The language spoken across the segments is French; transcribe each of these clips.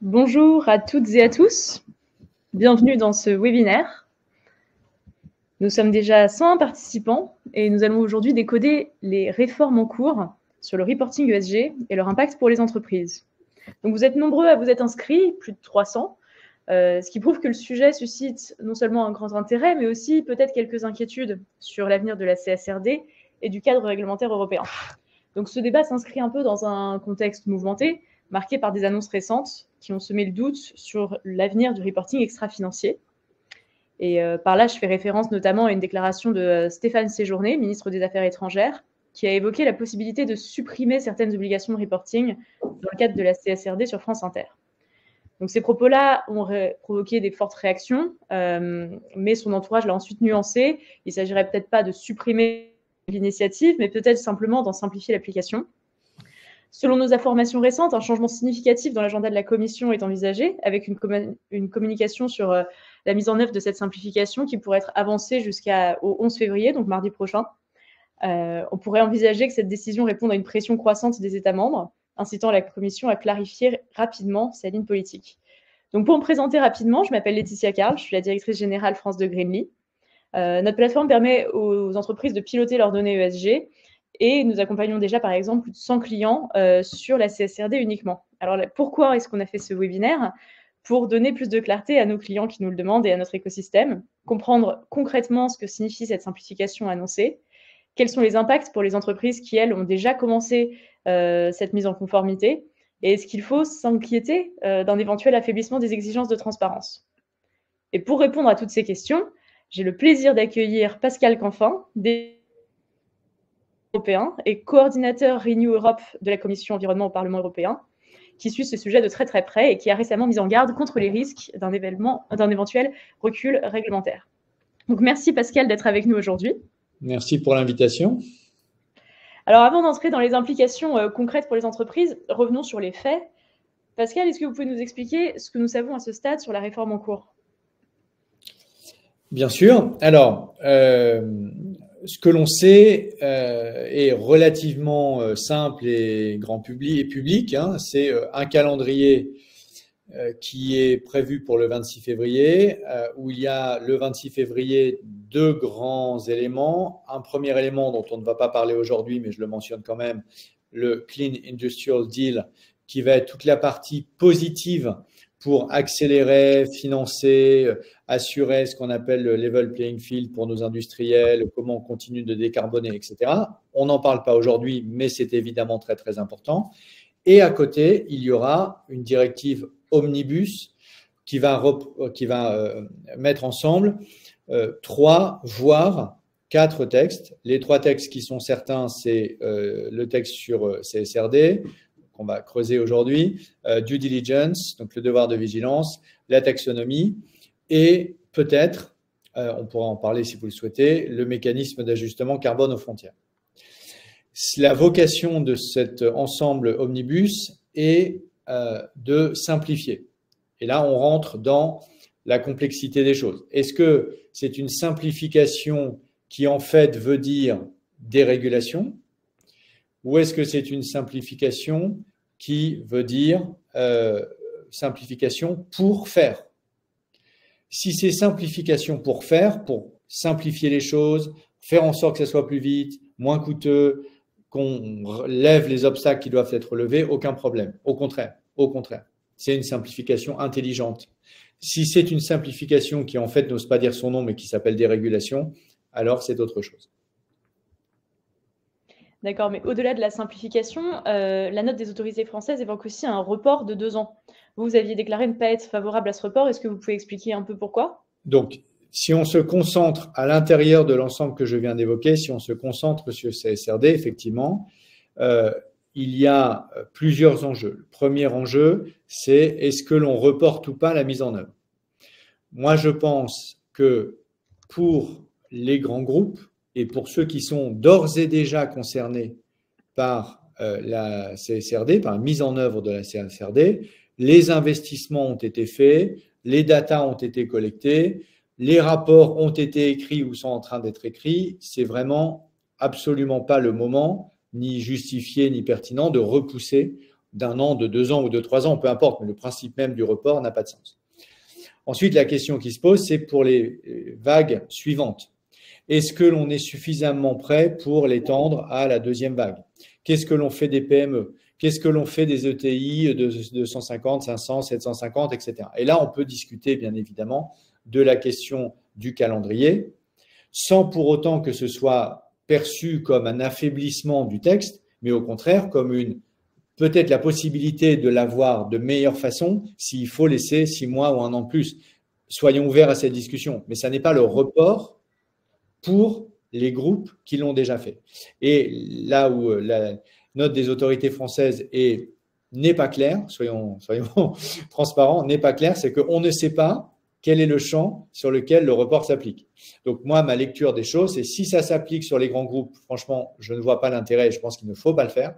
Bonjour à toutes et à tous, bienvenue dans ce webinaire. Nous sommes déjà 101 participants et nous allons aujourd'hui décoder les réformes en cours sur le reporting ESG et leur impact pour les entreprises. Donc vous êtes nombreux à vous être inscrits, plus de 300, ce qui prouve que le sujet suscite non seulement un grand intérêt, mais aussi peut-être quelques inquiétudes sur l'avenir de la CSRD et du cadre réglementaire européen. Donc ce débat s'inscrit un peu dans un contexte mouvementé, marqué par des annonces récentes qui ont semé le doute sur l'avenir du reporting extra-financier. Et par là, je fais référence notamment à une déclaration de Stéphane Séjourné, ministre des Affaires étrangères, qui a évoqué la possibilité de supprimer certaines obligations de reporting dans le cadre de la CSRD sur France Inter. Donc ces propos-là ont provoqué des fortes réactions, mais son entourage l'a ensuite nuancé. Il ne s'agirait peut-être pas de supprimer l'initiative, mais peut-être simplement d'en simplifier l'application. Selon nos informations récentes, un changement significatif dans l'agenda de la Commission est envisagé, avec une communication sur la mise en œuvre de cette simplification qui pourrait être avancée jusqu'au 11 février, donc mardi prochain. On pourrait envisager que cette décision réponde à une pression croissante des États membres, incitant la Commission à clarifier rapidement sa ligne politique. Donc pour me présenter rapidement, je m'appelle Laetitia Carl, je suis la directrice générale France de Greenly. Notre plateforme permet aux entreprises de piloter leurs données ESG et nous accompagnons déjà, par exemple, plus de 100 clients sur la CSRD uniquement. Alors, pourquoi est-ce qu'on a fait ce webinaire? Pour donner plus de clarté à nos clients qui nous le demandent et à notre écosystème, comprendre concrètement ce que signifie cette simplification annoncée, quels sont les impacts pour les entreprises qui, elles, ont déjà commencé cette mise en conformité, et est-ce qu'il faut s'inquiéter d'un éventuel affaiblissement des exigences de transparence? Et pour répondre à toutes ces questions, j'ai le plaisir d'accueillir Pascal Canfin, européen et coordinateur Renew Europe de la Commission environnement au Parlement européen, qui suit ce sujet de très très près et qui a récemment mis en garde contre les risques d'un éventuel recul réglementaire. Donc merci Pascal d'être avec nous aujourd'hui. Merci pour l'invitation. Alors avant d'entrer dans les implications concrètes pour les entreprises, revenons sur les faits. Pascal, est-ce que vous pouvez nous expliquer ce que nous savons à ce stade sur la réforme en cours? Bien sûr. Alors, ce que l'on sait est relativement simple et grand public. C'est un calendrier qui est prévu pour le 26 février, où il y a le 26 février deux grands éléments. Un premier élément dont on ne va pas parler aujourd'hui, mais je le mentionne quand même, le Clean Industrial Deal, qui va être toute la partie positive pour accélérer, financer, assurer ce qu'on appelle le level playing field pour nos industriels, comment on continue de décarboner, etc. On n'en parle pas aujourd'hui, mais c'est évidemment très, très important. Et à côté, il y aura une directive omnibus qui va mettre ensemble 3, voire 4 textes. Les 3 textes qui sont certains, c'est le texte sur CSRD, qu'on va creuser aujourd'hui, due diligence, donc le devoir de vigilance, la taxonomie et peut-être, on pourra en parler si vous le souhaitez, le mécanisme d'ajustement carbone aux frontières. La vocation de cet ensemble omnibus est de simplifier. Et là, on rentre dans la complexité des choses. Est-ce que c'est une simplification qui en fait veut dire dérégulation? Ou est-ce que c'est une simplification qui veut dire simplification pour faire? Si c'est simplification pour faire, pour simplifier les choses, faire en sorte que ça soit plus vite, moins coûteux, qu'on lève les obstacles qui doivent être levés, aucun problème. Au contraire, c'est une simplification intelligente. Si c'est une simplification qui en fait n'ose pas dire son nom, mais qui s'appelle dérégulation, alors c'est autre chose. D'accord, mais au-delà de la simplification, la note des autorités françaises évoque aussi un report de 2 ans. Vous aviez déclaré ne pas être favorable à ce report. Est-ce que vous pouvez expliquer un peu pourquoi? Donc, si on se concentre à l'intérieur de l'ensemble que je viens d'évoquer, si on se concentre sur CSRD, effectivement, il y a plusieurs enjeux. Le premier enjeu, c'est est-ce que l'on reporte ou pas la mise en œuvre? Moi, je pense que pour les grands groupes, et pour ceux qui sont d'ores et déjà concernés par la CSRD, par la mise en œuvre de la CSRD, les investissements ont été faits, les datas ont été collectées, les rapports ont été écrits ou sont en train d'être écrits. C'est vraiment absolument pas le moment, ni justifié, ni pertinent, de repousser d'1 an, de 2 ans ou de 3 ans, peu importe, mais le principe même du report n'a pas de sens. Ensuite, la question qui se pose, c'est pour les vagues suivantes. Est-ce que l'on est suffisamment prêt pour l'étendre à la deuxième vague? Qu'est-ce que l'on fait des PME? Qu'est-ce que l'on fait des ETI de 250, 500, 750, etc. Et là, on peut discuter, bien évidemment, de la question du calendrier, sans pour autant que ce soit perçu comme un affaiblissement du texte, mais au contraire comme peut-être la possibilité de l'avoir de meilleure façon s'il faut laisser 6 mois ou 1 an de plus. Soyons ouverts à cette discussion. Mais ça n'est pas le report pour les groupes qui l'ont déjà fait. Et là où la note des autorités françaises n'est pas claire, soyons transparents, n'est pas claire, c'est qu'on ne sait pas quel est le champ sur lequel le report s'applique. Donc moi, ma lecture des choses, c'est si ça s'applique sur les grands groupes, franchement, je ne vois pas l'intérêt et je pense qu'il ne faut pas le faire.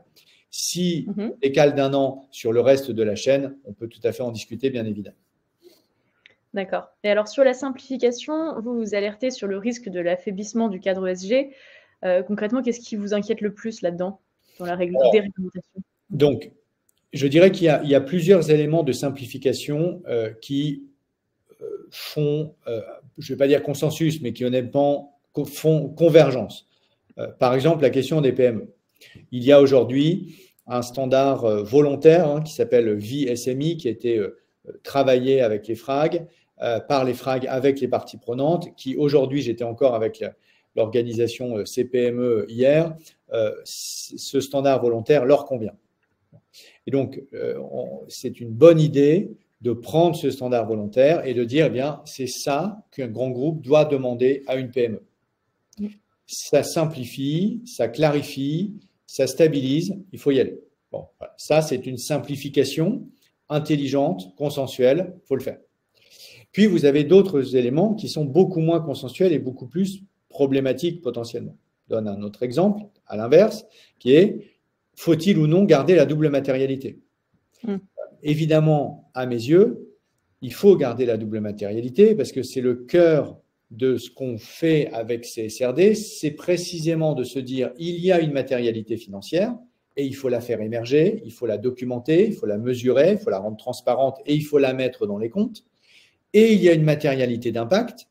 Si on décale d'1 an sur le reste de la chaîne, on peut tout à fait en discuter, bien évidemment. D'accord. Et alors, sur la simplification, vous alertez sur le risque de l'affaiblissement du cadre ESG. Concrètement, qu'est-ce qui vous inquiète le plus là-dedans, dans la déréglementation? Donc, je dirais qu'il y a plusieurs éléments de simplification qui font, je ne vais pas dire consensus, mais qui honnêtement font convergence. Par exemple, la question des PME. Il y a aujourd'hui un standard volontaire qui s'appelle VSMI, qui a été travaillé avec les FRAG, par les FRAG avec les parties prenantes, qui aujourd'hui, j'étais encore avec l'organisation CPME hier, ce standard volontaire leur convient. Et donc, c'est une bonne idée de prendre ce standard volontaire et de dire, eh bien, c'est ça qu'un grand groupe doit demander à une PME. Ça simplifie, ça clarifie, ça stabilise, il faut y aller. Bon, voilà. Ça, c'est une simplification intelligente, consensuelle, il faut le faire. Puis, vous avez d'autres éléments qui sont beaucoup moins consensuels et beaucoup plus problématiques potentiellement. Je donne un autre exemple, à l'inverse, qui est, faut-il ou non garder la double matérialité? Évidemment, à mes yeux, il faut garder la double matérialité parce que c'est le cœur de ce qu'on fait avec ces CSRD, c'est précisément de se dire il y a une matérialité financière et il faut la faire émerger, il faut la documenter, il faut la mesurer, il faut la rendre transparente et il faut la mettre dans les comptes. Et il y a une matérialité d'impact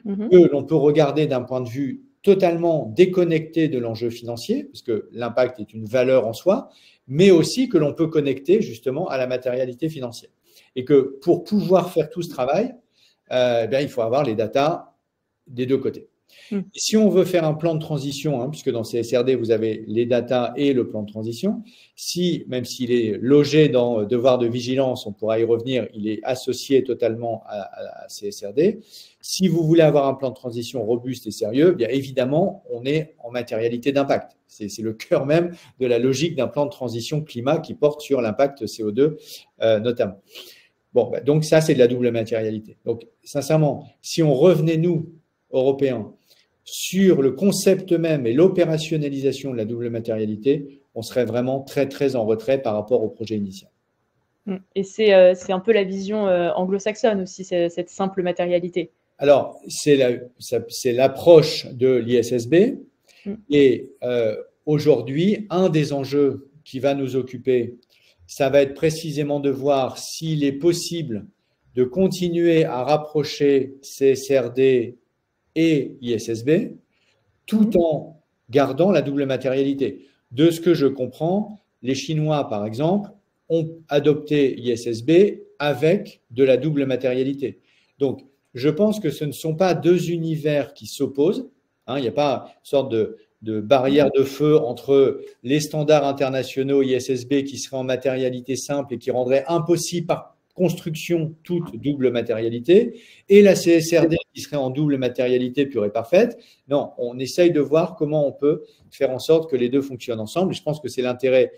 que l'on peut regarder d'un point de vue totalement déconnecté de l'enjeu financier, parce que l'impact est une valeur en soi, mais aussi que l'on peut connecter justement à la matérialité financière. Et que pour pouvoir faire tout ce travail, il faut avoir les datas des deux côtés. Et si on veut faire un plan de transition, puisque dans CSRD, vous avez les datas et le plan de transition, même s'il est logé dans devoir de vigilance, on pourra y revenir, il est associé totalement à CSRD. Si vous voulez avoir un plan de transition robuste et sérieux, bien évidemment, on est en matérialité d'impact. C'est le cœur même de la logique d'un plan de transition climat qui porte sur l'impact CO2 notamment. Bon, donc ça, c'est de la double matérialité. Donc, sincèrement, si on revenait, nous, Européens, sur le concept même et l'opérationnalisation de la double matérialité, on serait vraiment très, très en retrait par rapport au projet initial. Et c'est un peu la vision anglo-saxonne aussi, cette simple matérialité. Alors, c'est l'approche de l'ISSB. Et aujourd'hui, un des enjeux qui va nous occuper, ça va être précisément de voir s'il est possible de continuer à rapprocher CSRD et ISSB, tout en gardant la double matérialité. De ce que je comprends, les Chinois, par exemple, ont adopté ISSB avec de la double matérialité. Donc, je pense que ce ne sont pas deux univers qui s'opposent. Il n'y a pas une sorte de barrière de feu entre les standards internationaux ISSB qui seraient en matérialité simple et qui rendraient impossible par construction toute double matérialité, et la CSRD qui serait en double matérialité pure et parfaite. Non, on essaye de voir comment on peut faire en sorte que les deux fonctionnent ensemble. Et je pense que c'est l'intérêt,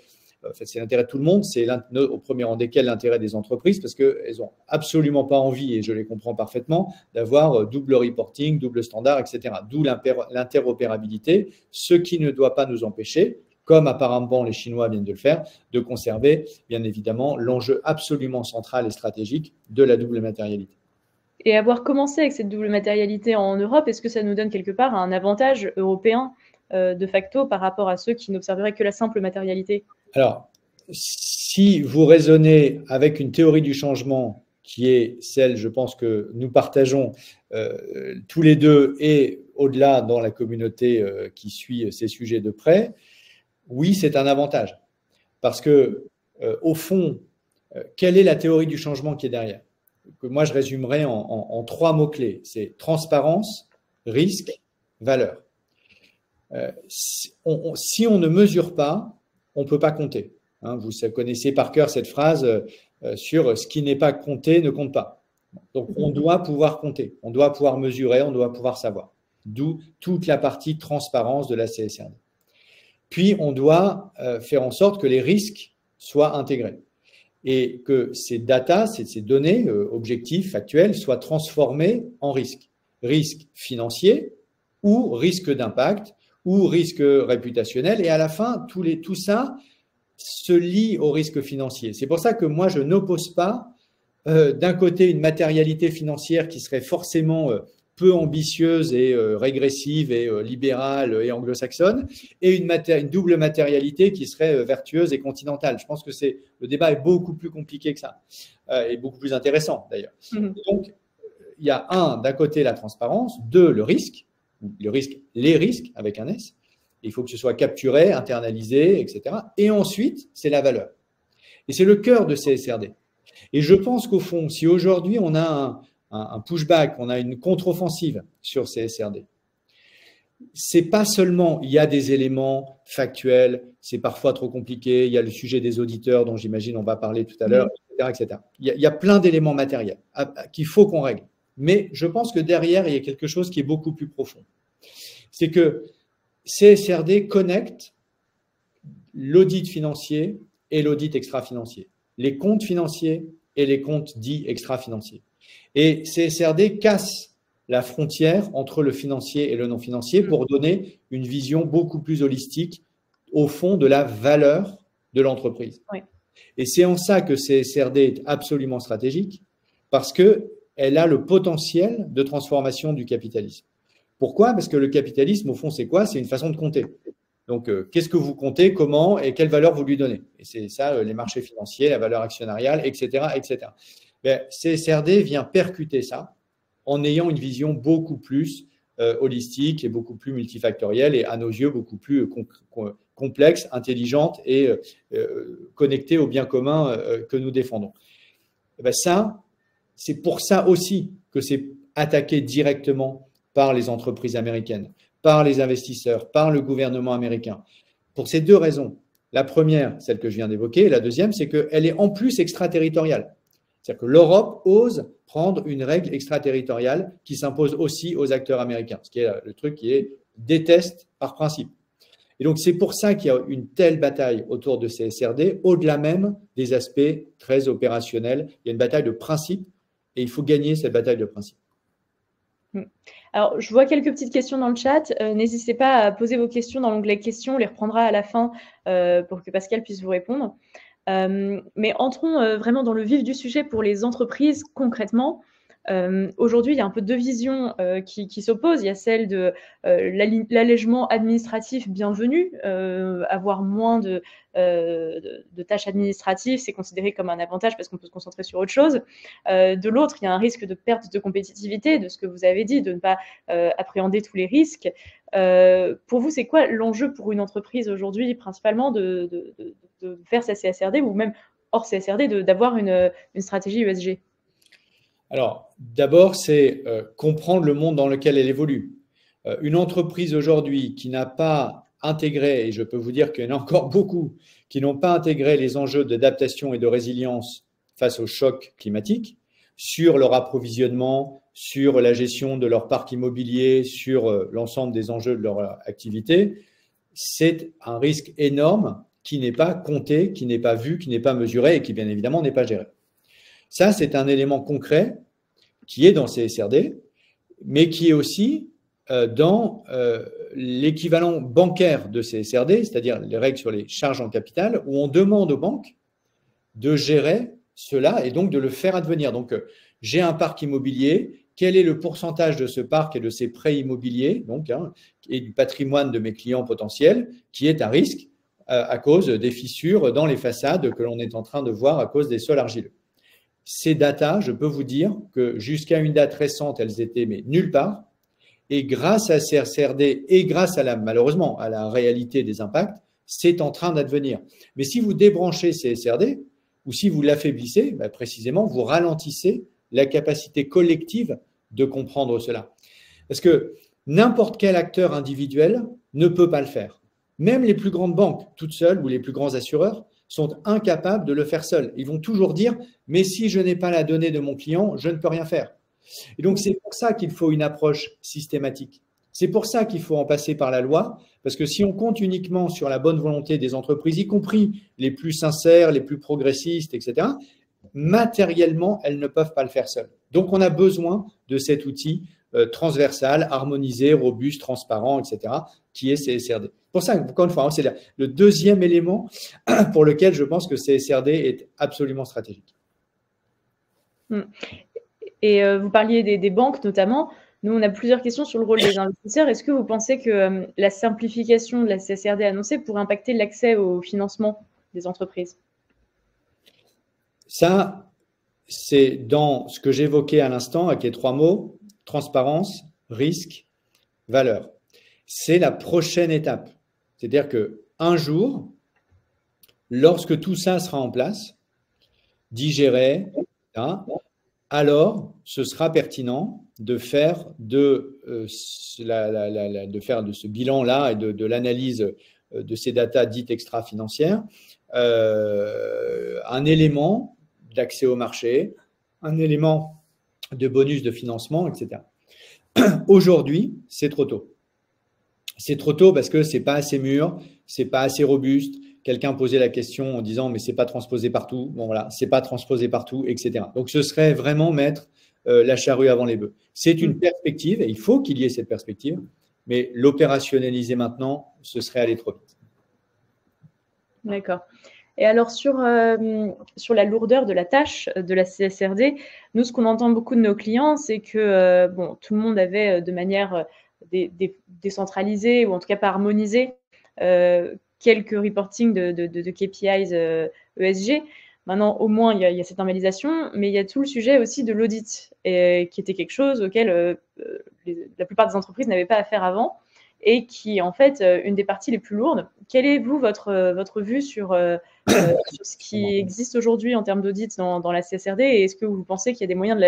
c'est l'intérêt de tout le monde, c'est au premier rang desquels l'intérêt des entreprises, parce qu'elles n'ont absolument pas envie, et je les comprends parfaitement, d'avoir double reporting, double standard, etc. D'où l'interopérabilité, ce qui ne doit pas nous empêcher, comme apparemment les Chinois viennent de le faire, de conserver bien évidemment l'enjeu absolument central et stratégique de la double matérialité. Et avoir commencé avec cette double matérialité en Europe, est-ce que ça nous donne quelque part un avantage européen de facto par rapport à ceux qui n'observeraient que la simple matérialité? Alors, si vous raisonnez avec une théorie du changement qui est celle, je pense, que nous partageons tous les deux et au-delà dans la communauté qui suit ces sujets de près, oui, c'est un avantage. Parce que, au fond, quelle est la théorie du changement qui est derrière? Que moi, je résumerai en 3 mots-clés. C'est transparence, risque, valeur. Si on ne mesure pas, on ne peut pas compter. Hein, vous connaissez par cœur cette phrase sur ce qui n'est pas compté ne compte pas. Donc, on doit pouvoir compter, on doit pouvoir mesurer, on doit pouvoir savoir. D'où toute la partie transparence de la CSRD. Puis, on doit faire en sorte que les risques soient intégrés et que ces data, ces données objectifs, factuels, soient transformées en risques. Risques financiers ou risques d'impact ou risques réputationnels. Et à la fin, tout ça se lie au risque financier. C'est pour ça que moi, je n'oppose pas d'un côté une matérialité financière qui serait forcément peu ambitieuse et régressive et libérale et anglo-saxonne, et une double matérialité qui serait vertueuse et continentale. Je pense que le débat est beaucoup plus compliqué que ça, et beaucoup plus intéressant d'ailleurs. Donc, il y a d'un côté la transparence, le risque, les risques avec un S. Il faut que ce soit capturé, internalisé, etc. Et ensuite, c'est la valeur. Et c'est le cœur de CSRD. Et je pense qu'au fond, si aujourd'hui on a un pushback, on a une contre-offensive sur CSRD, c'est pas seulement, il y a des éléments factuels, c'est parfois trop compliqué, il y a le sujet des auditeurs dont j'imagine on va parler tout à l'heure, etc. Il y a plein d'éléments matériels qu'il faut qu'on règle. Mais je pense que derrière, il y a quelque chose qui est beaucoup plus profond. C'est que CSRD connecte l'audit financier et l'audit extra-financier, les comptes financiers et les comptes dits extra-financiers. Et CSRD casse la frontière entre le financier et le non-financier pour donner une vision beaucoup plus holistique, au fond, de la valeur de l'entreprise. Oui. Et c'est en ça que CSRD est absolument stratégique, parce qu'elle a le potentiel de transformation du capitalisme. Pourquoi? Parce que le capitalisme, au fond, c'est quoi? C'est une façon de compter. Donc, qu'est-ce que vous comptez, comment et quelle valeur vous lui donnez? Et c'est ça, les marchés financiers, la valeur actionnariale, etc., etc. Ben, CSRD vient percuter ça en ayant une vision beaucoup plus holistique et beaucoup plus multifactorielle et, à nos yeux, beaucoup plus complexe, intelligente et connectée au bien commun que nous défendons. Et ben ça, c'est pour ça aussi que c'est attaqué directement par les entreprises américaines, par les investisseurs, par le gouvernement américain. Pour ces 2 raisons. La première, celle que je viens d'évoquer, et la deuxième, c'est qu'elle est en plus extraterritoriale. C'est-à-dire que l'Europe ose prendre une règle extraterritoriale qui s'impose aussi aux acteurs américains, ce qui est le truc qui est déteste par principe. Et donc, c'est pour ça qu'il y a une telle bataille autour de CSRD, au-delà même des aspects très opérationnels. Il y a une bataille de principe et il faut gagner cette bataille de principe. Alors, je vois quelques petites questions dans le chat. N'hésitez pas à poser vos questions dans l'onglet questions. On les reprendra à la fin pour que Pascal puisse vous répondre. Mais entrons vraiment dans le vif du sujet pour les entreprises concrètement. Aujourd'hui, il y a un peu 2 visions qui s'opposent. Il y a celle de l'allègement administratif bienvenu, avoir moins de tâches administratives, c'est considéré comme un avantage parce qu'on peut se concentrer sur autre chose. De l'autre, il y a un risque de perte de compétitivité, de ce que vous avez dit, de ne pas appréhender tous les risques. Pour vous, c'est quoi l'enjeu pour une entreprise aujourd'hui, principalement de faire sa CSRD ou même hors CSRD, d'avoir une stratégie ESG? Alors, d'abord, c'est comprendre le monde dans lequel elle évolue. Une entreprise aujourd'hui qui n'a pas intégré, et je peux vous dire qu'il y en a encore beaucoup, qui n'ont pas intégré les enjeux d'adaptation et de résilience face aux chocs climatiques, sur leur approvisionnement, sur la gestion de leur parc immobilier, sur l'ensemble des enjeux de leur activité, c'est un risque énorme qui n'est pas compté, qui n'est pas vu, qui n'est pas mesuré et qui, bien évidemment, n'est pas géré. Ça, c'est un élément concret qui est dans CSRD, mais qui est aussi dans l'équivalent bancaire de CSRD, c'est-à-dire les règles sur les charges en capital, où on demande aux banques de gérer cela et donc de le faire advenir. Donc, j'ai un parc immobilier, quel est le pourcentage de ce parc et de ces prêts immobiliers, donc, et du patrimoine de mes clients potentiels, qui est à risque à cause des fissures dans les façades que l'on est en train de voir à cause des sols argileux. Ces datas, je peux vous dire que jusqu'à une date récente, elles étaient mais nulle part. Et grâce à CSRD et grâce à malheureusement à la réalité des impacts, c'est en train d'advenir. Mais si vous débranchez CSRD ou si vous l'affaiblissez, précisément, vous ralentissez la capacité collective de comprendre cela. Parce que n'importe quel acteur individuel ne peut pas le faire. Même les plus grandes banques, toutes seules, ou les plus grands assureurs, sont incapables de le faire seuls. Ils vont toujours dire « mais si je n'ai pas la donnée de mon client, je ne peux rien faire ». Et donc, c'est pour ça qu'il faut une approche systématique. C'est pour ça qu'il faut en passer par la loi, parce que si on compte uniquement sur la bonne volonté des entreprises, y compris les plus sincères, les plus progressistes, etc., matériellement, elles ne peuvent pas le faire seules. Donc, on a besoin de cet outil transversal, harmonisé, robuste, transparent, etc., qui est CSRD. Pour ça, encore une fois, c'est le deuxième élément pour lequel je pense que CSRD est absolument stratégique. Et vous parliez des banques notamment. Nous, on a plusieurs questions sur le rôle des investisseurs. Est-ce que vous pensez que la simplification de la CSRD annoncée pourrait impacter l'accès au financement des entreprises? Ça, c'est dans ce que j'évoquais à l'instant avec les 3 mots, transparence, risque, valeur. C'est la prochaine étape. C'est-à-dire qu'un jour, lorsque tout ça sera en place, digéré, alors ce sera pertinent de faire de ce bilan-là et de l'analyse de ces datas dites extra-financières un élément d'accès au marché, un élément de bonus de financement, etc. Aujourd'hui, c'est trop tôt. C'est trop tôt parce que ce n'est pas assez mûr, ce n'est pas assez robuste. Quelqu'un posait la question en disant « mais ce n'est pas transposé partout ». Bon voilà, ce n'est pas transposé partout, etc. Donc, ce serait vraiment mettre la charrue avant les bœufs. C'est une perspective et il faut qu'il y ait cette perspective, mais l'opérationnaliser maintenant, ce serait aller trop vite. D'accord. Et alors, sur la lourdeur de la tâche de la CSRD, nous, ce qu'on entend beaucoup de nos clients, c'est que bon, tout le monde avait de manière décentralisée ou en tout cas pas harmonisée quelques reporting de KPIs ESG. Maintenant, au moins, il y a cette normalisation, mais il y a tout le sujet aussi de l'audit, qui était quelque chose auquel la plupart des entreprises n'avaient pas affaire avant et qui est en fait une des parties les plus lourdes. Quelle est, vous, votre vue sur ce qui existe aujourd'hui en termes d'audit dans la CSRD et est-ce que vous pensez qu'il y a des moyens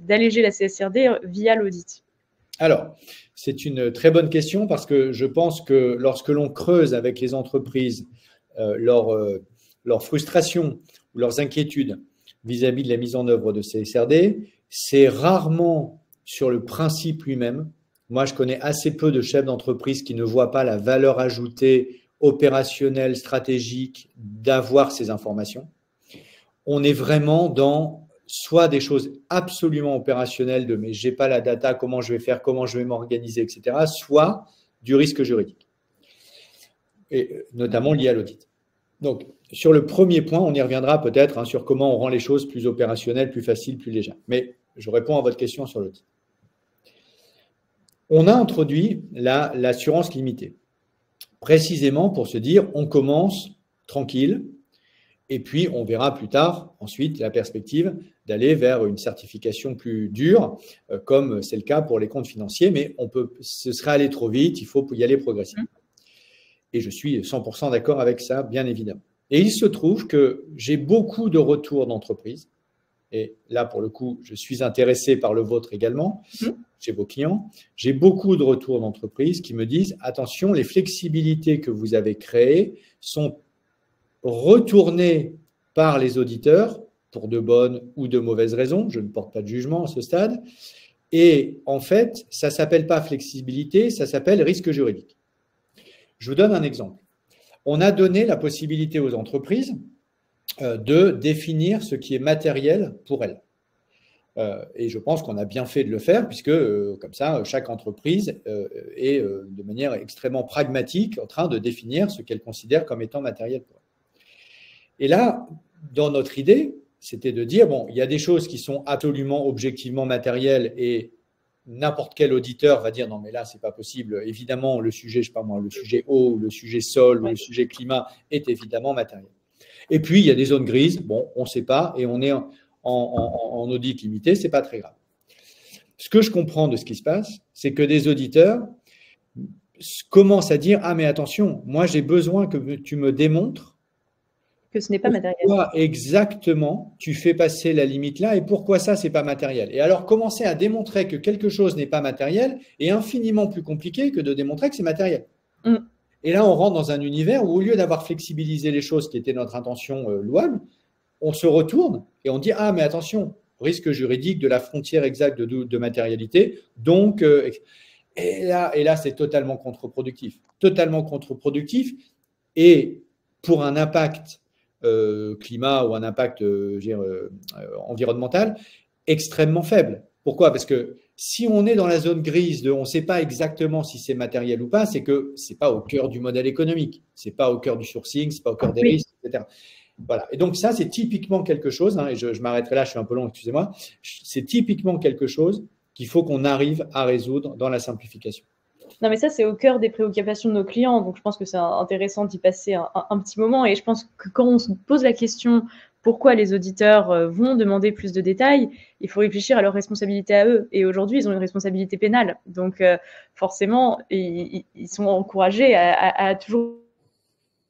d'alléger la CSRD via l'audit? Alors, c'est une très bonne question parce que je pense que lorsque l'on creuse avec les entreprises leur frustration ou leurs inquiétudes vis-à-vis de la mise en œuvre de CSRD, c'est rarement sur le principe lui-même. Moi, je connais assez peu de chefs d'entreprise qui ne voient pas la valeur ajoutée opérationnelle, stratégique d'avoir ces informations. On est vraiment dans soit des choses absolument opérationnelles de « mais je n'ai pas la data, comment je vais faire, comment je vais m'organiser, etc. » soit du risque juridique, et notamment lié à l'audit. Donc, sur le premier point, on y reviendra peut-être sur comment on rend les choses plus opérationnelles, plus faciles, plus légères. Mais je réponds à votre question sur l'audit. On a introduit l'assurance limitée, précisément pour se dire on commence tranquille et puis on verra plus tard ensuite la perspective d'aller vers une certification plus dure, comme c'est le cas pour les comptes financiers, mais ce serait aller trop vite, il faut y aller progressivement. Et je suis 100% d'accord avec ça, bien évidemment. Et il se trouve que j'ai beaucoup de retours d'entreprises, et là, pour le coup, je suis intéressé par le vôtre également, chez vos clients. J'ai beaucoup de retours d'entreprises qui me disent « Attention, les flexibilités que vous avez créées sont retournées par les auditeurs pour de bonnes ou de mauvaises raisons. Je ne porte pas de jugement à ce stade. Et en fait, ça ne s'appelle pas flexibilité, ça s'appelle risque juridique. » Je vous donne un exemple. On a donné la possibilité aux entreprises de définir ce qui est matériel pour elles. Et je pense qu'on a bien fait de le faire puisque, comme ça, chaque entreprise est de manière extrêmement pragmatique en train de définir ce qu'elle considère comme étant matériel pour elle. Et là, dans notre idée, c'était de dire, bon, il y a des choses qui sont absolument objectivement matérielles et n'importe quel auditeur va dire non mais là c'est pas possible. Évidemment le sujet, je sais pas moi, le sujet eau, le sujet sol, ou le sujet climat est évidemment matériel. Et puis il y a des zones grises, bon on ne sait pas et on est en audit limité, c'est pas très grave. Ce que je comprends de ce qui se passe, c'est que des auditeurs commencent à dire ah mais attention, moi j'ai besoin que tu me démontres que ce n'est pas matériel. Pourquoi exactement tu fais passer la limite là et pourquoi ça, c'est pas matériel? Et alors, commencer à démontrer que quelque chose n'est pas matériel est infiniment plus compliqué que de démontrer que c'est matériel. Et là, on rentre dans un univers où, au lieu d'avoir flexibilisé les choses, qui était notre intention louable, on se retourne et on dit ah, mais attention, risque juridique de la frontière exacte de matérialité. Donc, et là c'est totalement contre-productif. Totalement contre-productif. Et pour un impact climat ou un impact environnemental extrêmement faible. Pourquoi? Parce que si on est dans la zone grise de on ne sait pas exactement si c'est matériel ou pas, c'est que ce n'est pas au cœur du modèle économique, ce n'est pas au cœur du sourcing, ce n'est pas au cœur des risques, etc. Voilà. Et donc ça, c'est typiquement quelque chose, hein, et je m'arrêterai là, je suis un peu long, excusez-moi, c'est typiquement quelque chose qu'il faut qu'on arrive à résoudre dans la simplification. Non, mais ça, c'est au cœur des préoccupations de nos clients. Donc, je pense que c'est intéressant d'y passer un petit moment. Et je pense que quand on se pose la question pourquoi les auditeurs vont demander plus de détails, il faut réfléchir à leur responsabilité à eux. Et aujourd'hui, ils ont une responsabilité pénale. Donc, forcément, ils sont encouragés à toujours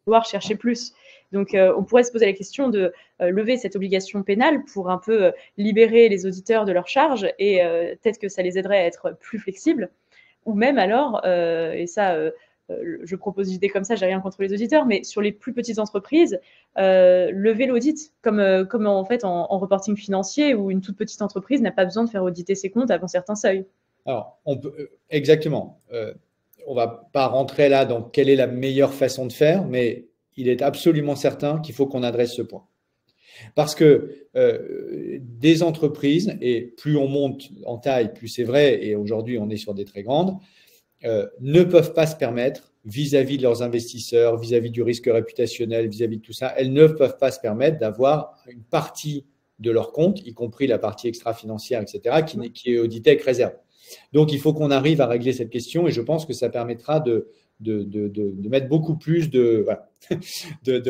vouloir chercher plus. Donc, on pourrait se poser la question de lever cette obligation pénale pour un peu libérer les auditeurs de leurs charges et peut-être que ça les aiderait à être plus flexibles. Ou même alors, et ça, je propose l'idée comme ça, j'ai rien contre les auditeurs, mais sur les plus petites entreprises, lever l'audit, comme en fait en reporting financier, où une toute petite entreprise n'a pas besoin de faire auditer ses comptes avant certains seuils. Alors, on peut, exactement. On ne va pas rentrer là dans quelle est la meilleure façon de faire, mais il est absolument certain qu'il faut qu'on adresse ce point. Parce que des entreprises, et plus on monte en taille, plus c'est vrai, et aujourd'hui on est sur des très grandes, ne peuvent pas se permettre, vis-à-vis de leurs investisseurs, vis-à-vis du risque réputationnel, vis-à-vis de tout ça, elles ne peuvent pas se permettre d'avoir une partie de leur compte, y compris la partie extra-financière, etc., qui est auditée avec réserve. Donc il faut qu'on arrive à régler cette question, et je pense que ça permettra de mettre beaucoup plus de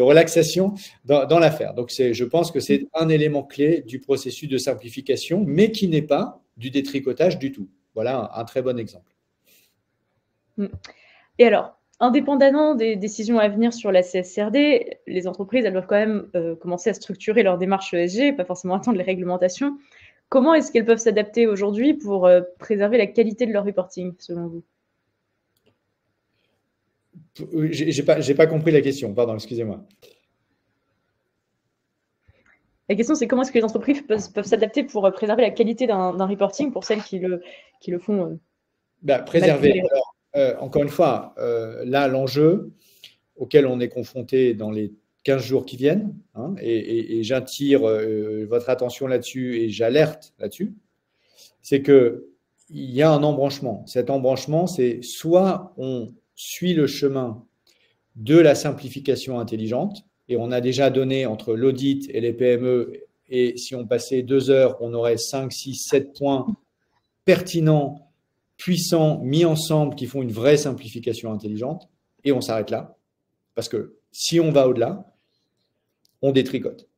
relaxation dans l'affaire. Donc, je pense que c'est un élément clé du processus de simplification, mais qui n'est pas du détricotage du tout. Voilà un très bon exemple. Et alors, indépendamment des décisions à venir sur la CSRD, les entreprises, elles doivent quand même commencer à structurer leur démarche ESG, pas forcément attendre les réglementations. Comment est-ce qu'elles peuvent s'adapter aujourd'hui pour préserver la qualité de leur reporting, selon vous? J'ai pas compris la question, pardon, excusez-moi. La question, c'est comment est-ce que les entreprises peuvent s'adapter pour préserver la qualité d'un reporting pour celles qui le font préserver. Alors, encore une fois, là, l'enjeu auquel on est confronté dans les 15 jours qui viennent, hein, et j'attire votre attention là-dessus et j'alerte là-dessus, c'est qu'il y a un embranchement. Cet embranchement, c'est soit on suit le chemin de la simplification intelligente, et on a déjà donné entre l'audit et les PME, et si on passait 2 heures, on aurait 5, 6, 7 points pertinents, puissants, mis ensemble, qui font une vraie simplification intelligente, et on s'arrête là, parce que si on va au-delà, on détricote.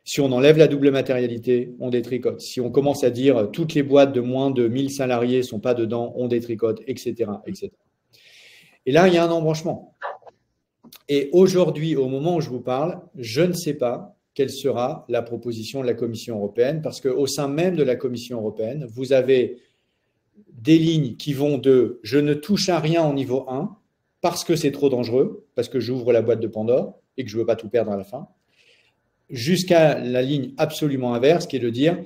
Si on enlève la double matérialité, on détricote. Si on commence à dire toutes les boîtes de moins de 1000 salariés ne sont pas dedans, on détricote, etc., etc. Et là, il y a un embranchement. Et aujourd'hui, au moment où je vous parle, je ne sais pas quelle sera la proposition de la Commission européenne, parce qu'au sein même de la Commission européenne, vous avez des lignes qui vont de « je ne touche à rien au niveau 1 parce que c'est trop dangereux, parce que j'ouvre la boîte de Pandore et que je ne veux pas tout perdre à la fin », jusqu'à la ligne absolument inverse qui est de dire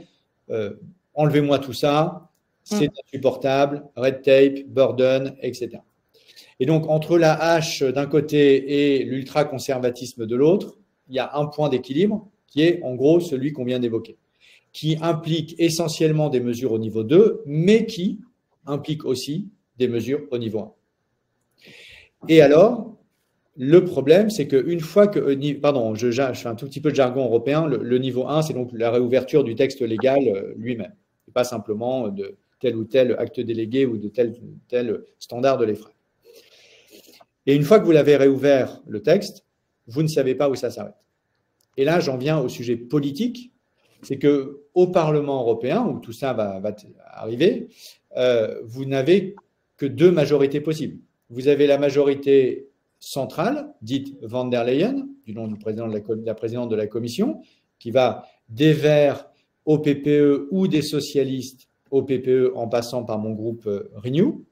enlevez-moi tout ça, c'est insupportable, red tape, burden, etc. Et donc, entre la hache d'un côté et l'ultra-conservatisme de l'autre, il y a un point d'équilibre qui est en gros celui qu'on vient d'évoquer, qui implique essentiellement des mesures au niveau 2, mais qui implique aussi des mesures au niveau 1. Et alors, le problème, c'est qu'une fois que… Pardon, je fais un tout petit peu de jargon européen. Le niveau 1, c'est donc la réouverture du texte légal lui-même. Ce n'est pas simplement de tel ou tel acte délégué ou de tel ou tel standard de l'EFRAG. Et une fois que vous l'avez réouvert, le texte, vous ne savez pas où ça s'arrête. Et là, j'en viens au sujet politique, c'est qu'au Parlement européen, où tout ça va arriver, vous n'avez que deux majorités possibles. Vous avez la majorité centrale, dite von der Leyen, du nom du président de la présidente de la Commission, qui va des Verts au PPE ou des socialistes au PPE en passant par mon groupe Renew.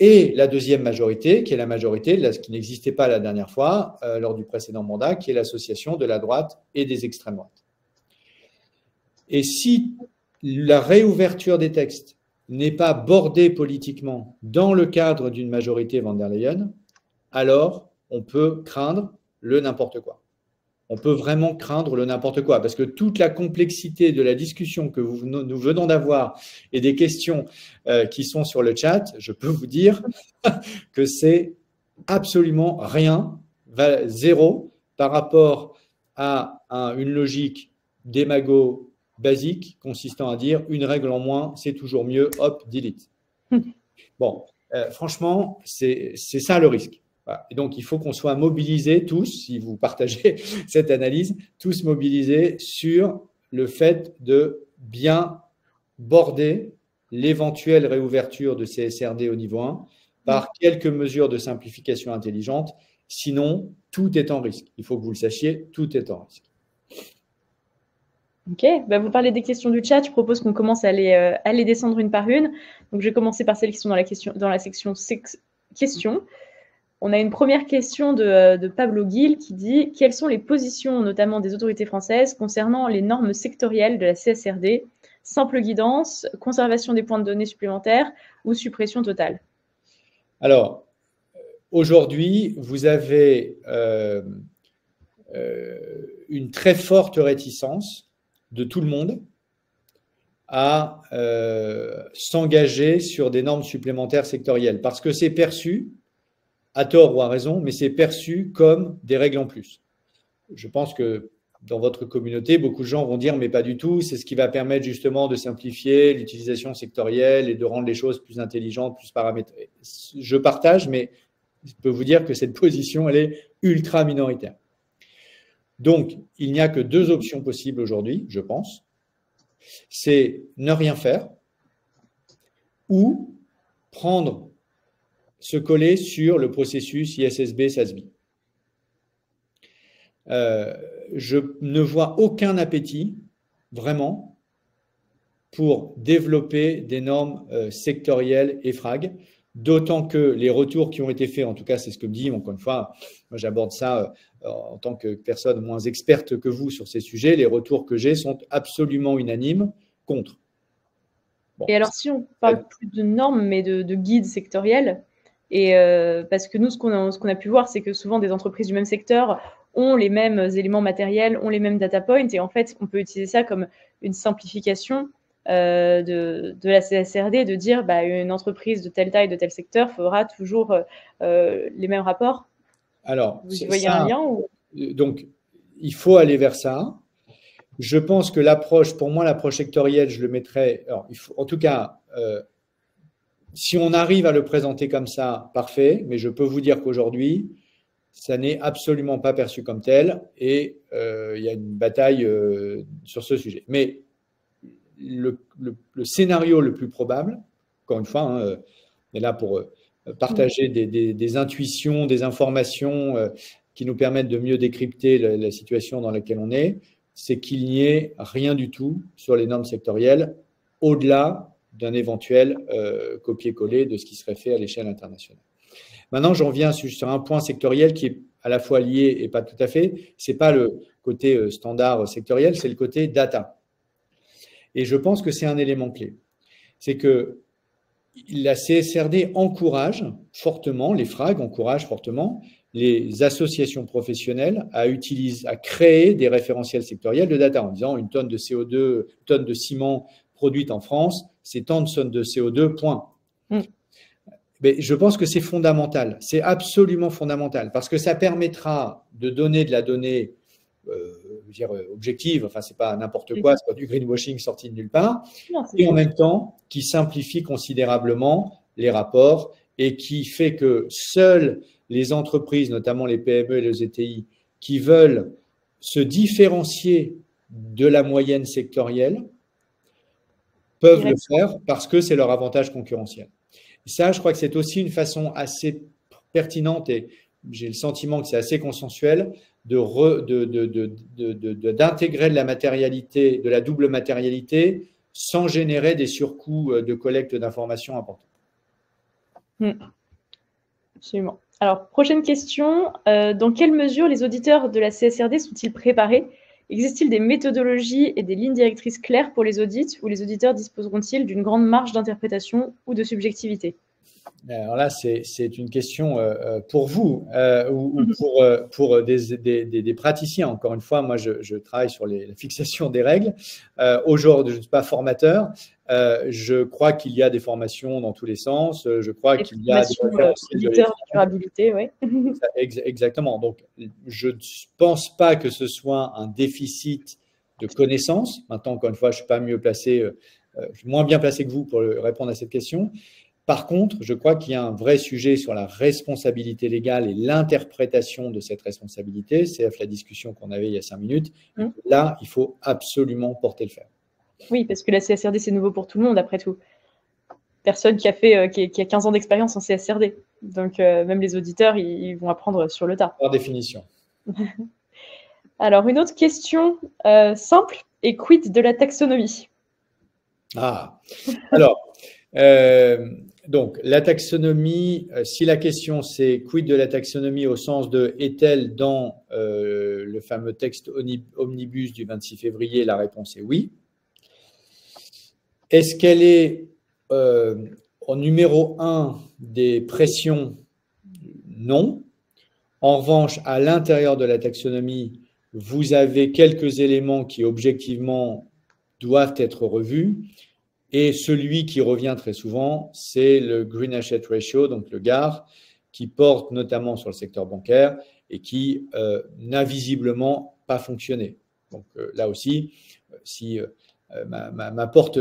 Et la deuxième majorité, qui est la majorité qui n'existait pas la dernière fois, lors du précédent mandat, qui est l'association de la droite et des extrêmes droites. Et si la réouverture des textes n'est pas bordée politiquement dans le cadre d'une majorité von der Leyen, alors on peut craindre le n'importe quoi. On peut vraiment craindre le n'importe quoi, parce que toute la complexité de la discussion que nous venons d'avoir et des questions qui sont sur le chat, je peux vous dire que c'est absolument rien, zéro, par rapport à une logique démago basique consistant à dire une règle en moins, c'est toujours mieux, hop, delete. Bon, franchement, c'est ça le risque. Voilà. Et donc, il faut qu'on soit mobilisés tous, si vous partagez cette analyse, tous mobilisés sur le fait de bien border l'éventuelle réouverture de CSRD au niveau 1 par quelques mesures de simplification intelligente. Sinon, tout est en risque. Il faut que vous le sachiez, tout est en risque. Ok, vous parlez des questions du chat. Je propose qu'on commence à les descendre une par une. Donc, je vais commencer par celles qui sont dans la section questions. On a une première question de Pablo Gil qui dit « Quelles sont les positions, notamment des autorités françaises, concernant les normes sectorielles de la CSRD, simple guidance, conservation des points de données supplémentaires ou suppression totale ?» Alors, aujourd'hui, vous avez une très forte réticence de tout le monde à s'engager sur des normes supplémentaires sectorielles parce que c'est perçu, à tort ou à raison, mais c'est perçu comme des règles en plus. Je pense que dans votre communauté, beaucoup de gens vont dire « mais pas du tout, c'est ce qui va permettre justement de simplifier l'utilisation sectorielle et de rendre les choses plus intelligentes, plus paramétrées ». Je partage, mais je peux vous dire que cette position, elle est ultra minoritaire. Donc, il n'y a que deux options possibles aujourd'hui, je pense. C'est ne rien faire ou prendre se coller sur le processus ISSB-SASB. Je ne vois aucun appétit, vraiment, pour développer des normes sectorielles EFRAG, d'autant que les retours qui ont été faits, en tout cas c'est ce que me dit, encore une fois, moi j'aborde ça en tant que personne moins experte que vous sur ces sujets, les retours que j'ai sont absolument unanimes contre. Bon. Et alors si on parle plus de normes, mais de guides sectoriels, et parce que nous, ce qu'on a pu voir, c'est que souvent des entreprises du même secteur ont les mêmes éléments matériels, ont les mêmes data points, et en fait, on peut utiliser ça comme une simplification de la CSRD, de dire une entreprise de telle taille, de tel secteur fera toujours les mêmes rapports. Alors, vous voyez un lien ou... Donc, il faut aller vers ça. Je pense que l'approche, pour moi, l'approche sectorielle, je le mettrais. Alors, en tout cas, si on arrive à le présenter comme ça, parfait, mais je peux vous dire qu'aujourd'hui, ça n'est absolument pas perçu comme tel et il y a une bataille sur ce sujet. Mais le scénario le plus probable, encore une fois, on est là pour partager des intuitions, des informations qui nous permettent de mieux décrypter la situation dans laquelle on est, c'est qu'il n'y ait rien du tout sur les normes sectorielles au-delà d'un éventuel copier-coller de ce qui serait fait à l'échelle internationale. Maintenant, j'en viens sur un point sectoriel qui est à la fois lié et pas tout à fait. Ce n'est pas le côté standard sectoriel, c'est le côté data. Et je pense que c'est un élément clé. C'est que la CSRD encourage fortement, les FRAG encouragent fortement les associations professionnelles à créer des référentiels sectoriels de data en disant une tonne de CO2, tonne de ciment produite en France, c'est tant de tonnes de CO2, point. Mais je pense que c'est fondamental, c'est absolument fondamental, parce que ça permettra de donner de la donnée je veux dire, objective, enfin, c'est pas n'importe quoi, c'est pas du greenwashing sorti de nulle part, Non, et en même temps qui simplifie considérablement les rapports et qui fait que seules les entreprises, notamment les PME et les ETI, qui veulent se différencier de la moyenne sectorielle, peuvent le faire parce que c'est leur avantage concurrentiel. Et ça, je crois que c'est aussi une façon assez pertinente, et j'ai le sentiment que c'est assez consensuel, d'intégrer de la matérialité, de la double matérialité, sans générer des surcoûts de collecte d'informations importants. Absolument. Alors, prochaine question. Dans quelle mesure les auditeurs de la CSRD sont-ils préparés? Existe-t-il des méthodologies et des lignes directrices claires pour les audits, ou les auditeurs disposeront-ils d'une grande marge d'interprétation ou de subjectivité? Alors là, c'est une question pour vous ou pour des praticiens. Encore une fois, moi, je travaille sur la fixation des règles. Aujourd'hui, je ne suis pas formateur. Je crois qu'il y a des formations dans tous les sens. Je crois qu'il y a des référentiels de durabilité, oui. Exactement. Donc, je ne pense pas que ce soit un déficit de connaissances. Maintenant, encore une fois, je ne suis pas mieux placé, je suis moins bien placé que vous pour répondre à cette question. Par contre, je crois qu'il y a un vrai sujet sur la responsabilité légale et l'interprétation de cette responsabilité. C'est la discussion qu'on avait il y a 5 minutes. Là, il faut absolument porter le fer. Oui, parce que la CSRD, c'est nouveau pour tout le monde, après tout. Personne qui a 15 ans d'expérience en CSRD. Donc, même les auditeurs, ils vont apprendre sur le tas. Par définition. Alors, une autre question simple, et quid de la taxonomie? Alors, donc, la taxonomie, si la question c'est quid de la taxonomie au sens de est-elle dans le fameux texte omnibus du 26 février, la réponse est oui. Est-ce qu'elle est au numéro 1 des pressions? Non. En revanche, à l'intérieur de la taxonomie, vous avez quelques éléments qui objectivement doivent être revus. Et celui qui revient très souvent, c'est le Green Asset Ratio, donc le GAR, qui porte notamment sur le secteur bancaire et qui n'a visiblement pas fonctionné. Donc là aussi, si ma porte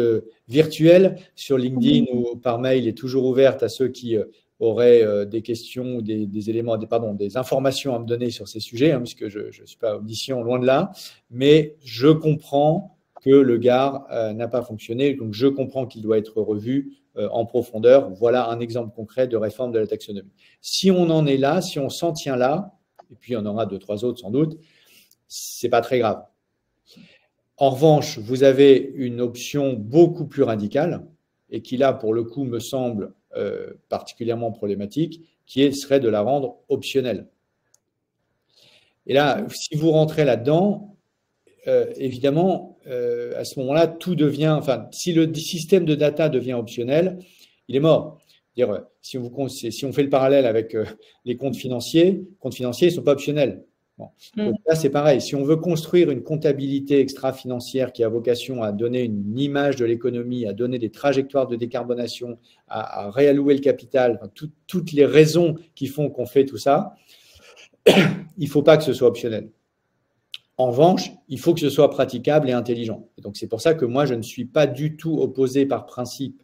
virtuelle sur LinkedIn ou par mail est toujours ouverte à ceux qui auraient des questions ou des éléments, des informations à me donner sur ces sujets, hein, puisque je ne suis pas omniscient, loin de là, mais je comprends que le GAR n'a pas fonctionné, donc je comprends qu'il doit être revu en profondeur. Voilà un exemple concret de réforme de la taxonomie. Si on en est là, si on s'en tient là, et puis on aura 2-3 autres sans doute, c'est pas très grave. En revanche, vous avez une option beaucoup plus radicale et qui là, pour le coup, me semble particulièrement problématique, qui serait de la rendre optionnelle. Et là, si vous rentrez là-dedans, évidemment, à ce moment-là, tout devient, enfin, si le système de data devient optionnel, il est mort. C'est-à-dire, si on fait le parallèle avec les comptes financiers, ils ne sont pas optionnels. Bon. Donc là, c'est pareil. Si on veut construire une comptabilité extra-financière qui a vocation à donner une image de l'économie, à donner des trajectoires de décarbonation, à réallouer le capital, enfin, toutes les raisons qui font qu'on fait tout ça, il ne faut pas que ce soit optionnel. En revanche, il faut que ce soit praticable et intelligent. Et donc, c'est pour ça que moi, je ne suis pas du tout opposé par principe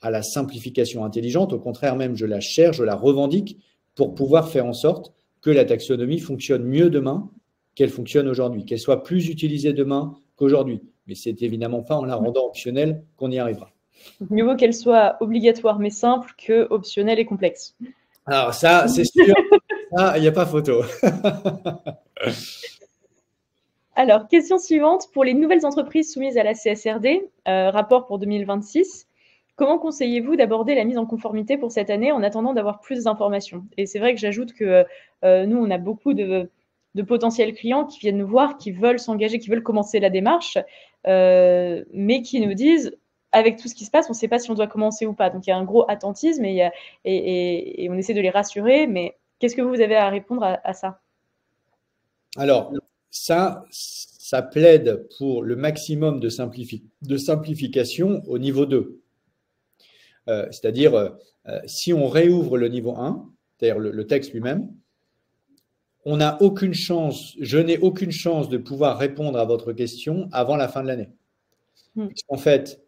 à la simplification intelligente. Au contraire, même, je la cherche, je la revendique pour pouvoir faire en sorte que la taxonomie fonctionne mieux demain qu'elle fonctionne aujourd'hui, qu'elle soit plus utilisée demain qu'aujourd'hui. Mais c'est évidemment pas en la rendant optionnelle qu'on y arrivera. Mieux vaut qu'elle soit obligatoire mais simple que optionnelle et complexe. Alors ça, c'est sûr, il n'y a pas photo. Alors, question suivante. Pour les nouvelles entreprises soumises à la CSRD, rapport pour 2026, comment conseillez-vous d'aborder la mise en conformité pour cette année en attendant d'avoir plus d'informations? Et c'est vrai que j'ajoute que nous, on a beaucoup de potentiels clients qui viennent nous voir, qui veulent s'engager, qui veulent commencer la démarche, mais qui nous disent, avec tout ce qui se passe, on ne sait pas si on doit commencer ou pas. Donc, il y a un gros attentisme et on essaie de les rassurer. Mais qu'est-ce que vous avez à répondre à ça? Alors, ça plaide pour le maximum de simplification au niveau 2. C'est-à-dire, si on réouvre le niveau 1, c'est-à-dire le texte lui-même, on n'a aucune chance, je n'ai aucune chance de pouvoir répondre à votre question avant la fin de l'année. En fait,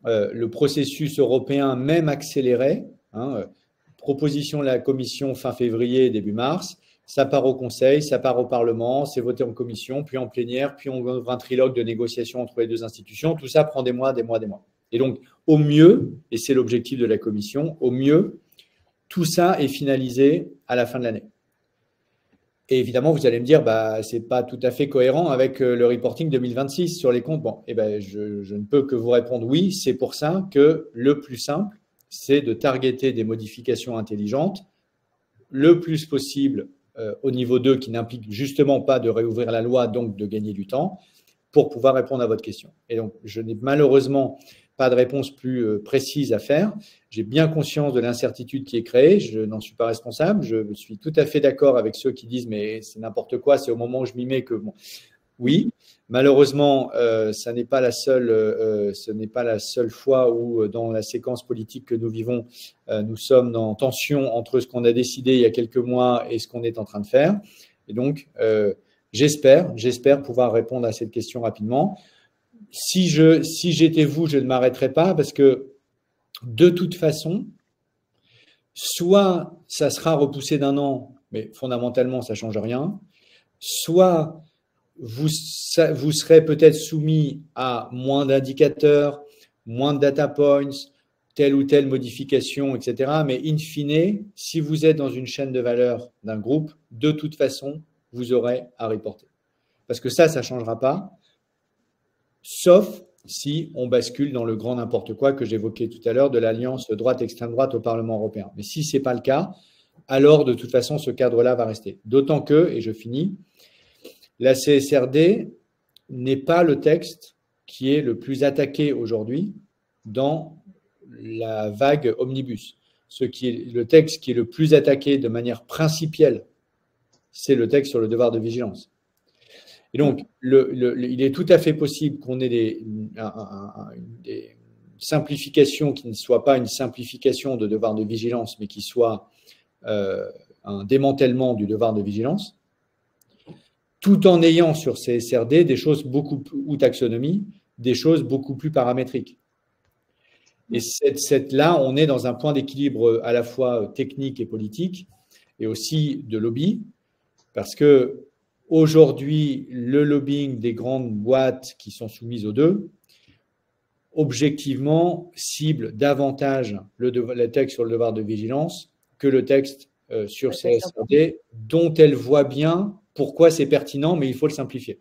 le processus européen, même accéléré, proposition de la Commission fin février, début mars, ça part au Conseil, ça part au Parlement, c'est voté en commission, puis en plénière, puis on ouvre un trilogue de négociation entre les deux institutions. Tout ça prend des mois, des mois, des mois. Et donc, au mieux, et c'est l'objectif de la Commission, au mieux, tout ça est finalisé à la fin de l'année. Et évidemment, vous allez me dire, ce n'est pas tout à fait cohérent avec le reporting 2026 sur les comptes. Bon, je ne peux que vous répondre oui. C'est pour ça que le plus simple, c'est de targeter des modifications intelligentes le plus possible au niveau 2, qui n'implique justement pas de réouvrir la loi, donc de gagner du temps, pour pouvoir répondre à votre question. Et donc, je n'ai malheureusement pas de réponse plus précise à faire. J'ai bien conscience de l'incertitude qui est créée. Je n'en suis pas responsable. Je suis tout à fait d'accord avec ceux qui disent mais c'est n'importe quoi, c'est au moment où je m'y mets que… Bon. Oui, malheureusement, ce n'est pas la seule fois où, dans la séquence politique que nous vivons, nous sommes en tension entre ce qu'on a décidé il y a quelques mois et ce qu'on est en train de faire. Et donc, j'espère pouvoir répondre à cette question rapidement. Si j'étais vous, je ne m'arrêterais pas parce que, de toute façon, soit ça sera repoussé d'un an, mais fondamentalement, ça ne change rien, soit vous serez peut-être soumis à moins d'indicateurs, moins de data points, telle ou telle modification, etc. Mais in fine, si vous êtes dans une chaîne de valeur d'un groupe, de toute façon, vous aurez à reporter. Parce que ça ne changera pas, sauf si on bascule dans le grand n'importe quoi que j'évoquais tout à l'heure de l'alliance droite-extrême droite au Parlement européen. Mais si ce n'est pas le cas, alors de toute façon, ce cadre-là va rester. D'autant que, et je finis, la CSRD n'est pas le texte qui est le plus attaqué aujourd'hui dans la vague omnibus. Le texte qui est le plus attaqué de manière principielle, c'est le texte sur le devoir de vigilance. Et donc, il est tout à fait possible qu'on ait des simplifications qui ne soient pas une simplification de devoir de vigilance, mais qui soient un démantèlement du devoir de vigilance, tout en ayant sur CSRD des choses ou taxonomie, des choses beaucoup plus paramétriques. Et là, on est dans un point d'équilibre à la fois technique et politique, et aussi de lobby, parce que aujourd'hui, le lobbying des grandes boîtes qui sont soumises aux deux, objectivement, cible davantage le texte sur le devoir de vigilance que le texte sur CSRD, dont elle voit bien pourquoi c'est pertinent, mais il faut le simplifier.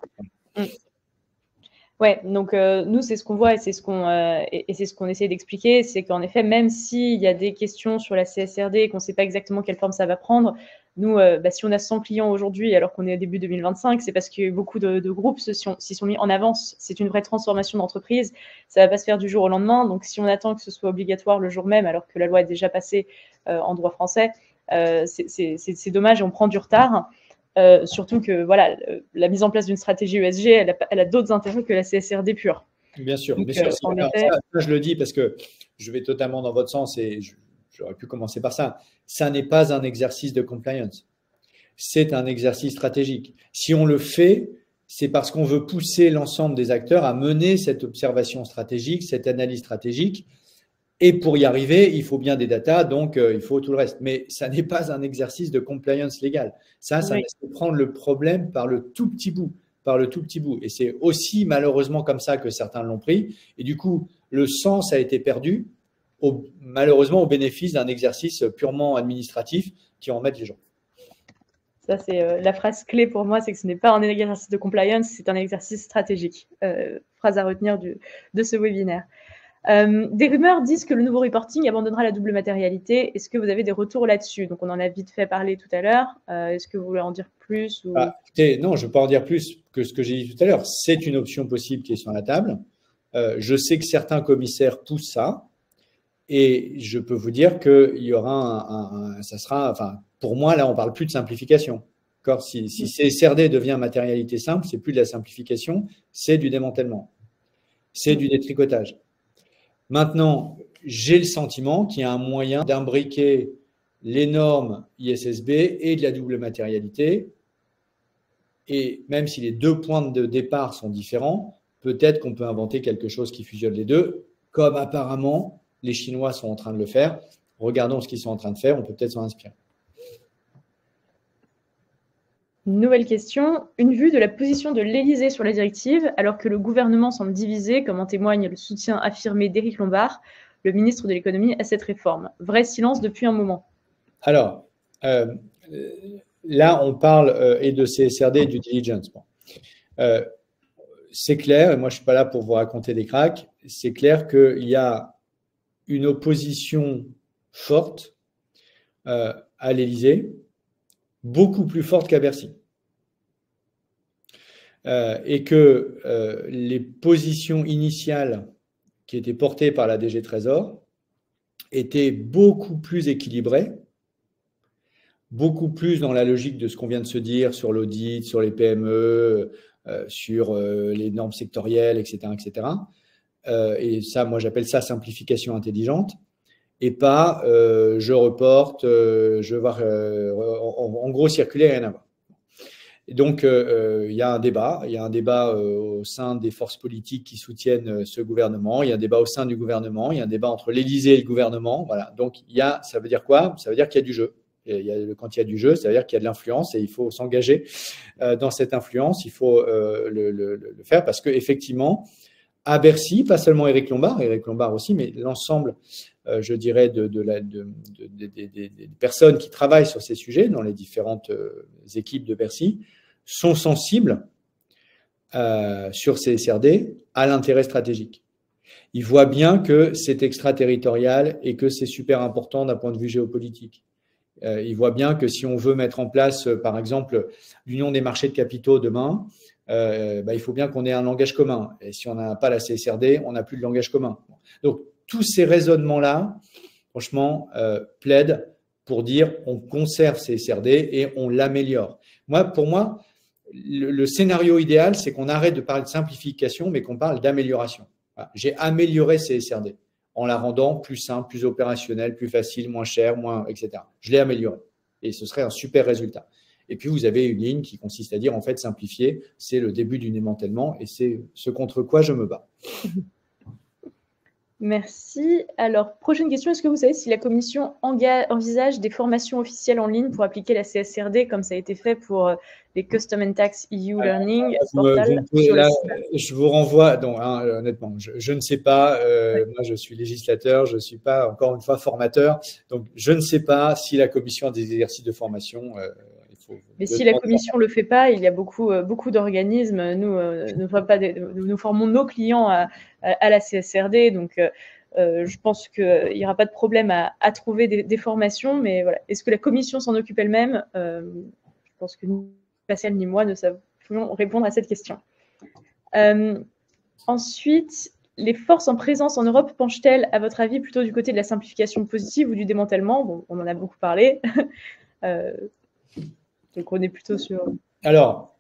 Ouais, donc nous, c'est ce qu'on voit et c'est ce qu'on essaie d'expliquer, c'est qu'en effet, même s'il y a des questions sur la CSRD et qu'on ne sait pas exactement quelle forme ça va prendre, nous, si on a 100 clients aujourd'hui alors qu'on est au début 2025, c'est parce que beaucoup de groupes s'y sont mis en avance. C'est une vraie transformation d'entreprise. Ça ne va pas se faire du jour au lendemain. Donc, si on attend que ce soit obligatoire le jour même alors que la loi est déjà passée en droit français, c'est dommage et on prend du retard. Surtout que voilà, la mise en place d'une stratégie ESG, elle a d'autres intérêts que la CSRD pure. Bien sûr, donc, bien sûr. Ça, je le dis parce que je vais totalement dans votre sens et j'aurais pu commencer par ça. Ça n'est pas un exercice de compliance. C'est un exercice stratégique. Si on le fait, c'est parce qu'on veut pousser l'ensemble des acteurs à mener cette observation stratégique, cette analyse stratégique. Et pour y arriver, il faut bien des datas, donc il faut tout le reste. Mais ça n'est pas un exercice de compliance légale. Ça laisse prendre le problème par le tout petit bout. Et c'est aussi malheureusement comme ça que certains l'ont pris. Et du coup, le sens a été perdu, malheureusement au bénéfice d'un exercice purement administratif qui embête les gens. Ça, c'est la phrase clé pour moi, c'est que ce n'est pas un exercice de compliance, c'est un exercice stratégique. Phrase à retenir de ce webinaire. Des rumeurs disent que le nouveau reporting abandonnera la double matérialité. Est-ce que vous avez des retours là-dessus? Donc, on en a vite fait parler tout à l'heure. Est-ce que vous voulez en dire plus ou… Écoutez, non, je ne veux pas en dire plus que ce que j'ai dit tout à l'heure. C'est une option possible qui est sur la table. Je sais que certains commissaires poussent ça. Et je peux vous dire qu'il y aura ça sera, enfin, pour moi, là, on ne parle plus de simplification. Si CSRD devient matérialité simple, c'est plus de la simplification, c'est du démantèlement. C'est du détricotage. Maintenant, j'ai le sentiment qu'il y a un moyen d'imbriquer les normes ISSB et de la double matérialité Et même si les deux points de départ sont différents, peut-être qu'on peut inventer quelque chose qui fusionne les deux, comme apparemment les Chinois sont en train de le faire. Regardons ce qu'ils sont en train de faire, on peut peut-être s'en inspirer. Nouvelle question. Une vue de la position de l'Élysée sur la directive, alors que le gouvernement semble divisé, comme en témoigne le soutien affirmé d'Éric Lombard, le ministre de l'économie, à cette réforme. Vrai silence depuis un moment. Alors, là, on parle et de CSRD et du diligence. Bon. C'est clair, et moi je ne suis pas là pour vous raconter des cracks, c'est clair qu'il y a une opposition forte à l'Élysée, beaucoup plus forte qu'à Bercy. Et que les positions initiales qui étaient portées par la DG Trésor étaient beaucoup plus équilibrées, beaucoup plus dans la logique de ce qu'on vient de se dire sur l'audit, sur les PME, sur les normes sectorielles, etc. etc. Et ça, moi, j'appelle ça simplification intelligente. Et pas je reporte, je vais en gros circuler, rien à voir. Et donc, il y a un débat au sein des forces politiques qui soutiennent ce gouvernement, il y a un débat au sein du gouvernement, il y a un débat entre l'Élysée et le gouvernement. Voilà. Donc, ça veut dire quoi? Ça veut dire qu'il y a du jeu. Quand il y a du jeu, ça veut dire qu'il y a de l'influence et il faut s'engager dans cette influence, il faut le faire parce qu'effectivement, à Bercy, pas seulement Éric Lombard aussi, mais l'ensemble, je dirais, des personnes qui travaillent sur ces sujets dans les différentes équipes de Bercy sont sensibles sur CSRD à l'intérêt stratégique. Ils voient bien que c'est extraterritorial et que c'est super important d'un point de vue géopolitique. Ils voient bien que si on veut mettre en place, par exemple, l'union des marchés de capitaux demain, il faut bien qu'on ait un langage commun. Et si on n'a pas la CSRD, on n'a plus de langage commun. Donc, tous ces raisonnements-là, franchement, plaident pour dire on conserve CSRD et on l'améliore. Pour moi, le scénario idéal, c'est qu'on arrête de parler de simplification, mais qu'on parle d'amélioration. Voilà. J'ai amélioré CSRD en la rendant plus simple, plus opérationnelle, plus facile, moins cher, etc. Je l'ai amélioré. Et ce serait un super résultat. Et puis, vous avez une ligne qui consiste à dire, en fait, simplifier, c'est le début du démantèlement et c'est ce contre quoi je me bats. Merci. Alors, prochaine question. Est-ce que vous savez si la Commission envisage des formations officielles en ligne pour appliquer la CSRD, comme ça a été fait pour les Custom and Tax EU Learning portal je vous renvoie, donc, honnêtement, je ne sais pas. Moi, je suis législateur, je ne suis pas, encore une fois, formateur. Donc, je ne sais pas si la Commission a des exercices de formation. Mais si la Commission ne le fait pas, il y a beaucoup d'organismes. Nous formons nos clients à la CSRD. Donc, je pense qu'il n'y aura pas de problème à trouver des formations. Mais voilà. Est-ce que la Commission s'en occupe elle-même? Je pense que ni Pascal ni moi ne savons répondre à cette question. Ensuite, les forces en présence en Europe penchent-elles, à votre avis, plutôt du côté de la simplification positive ou du démantèlement? Bon, on en a beaucoup parlé. Donc, on est plutôt sur… Alors,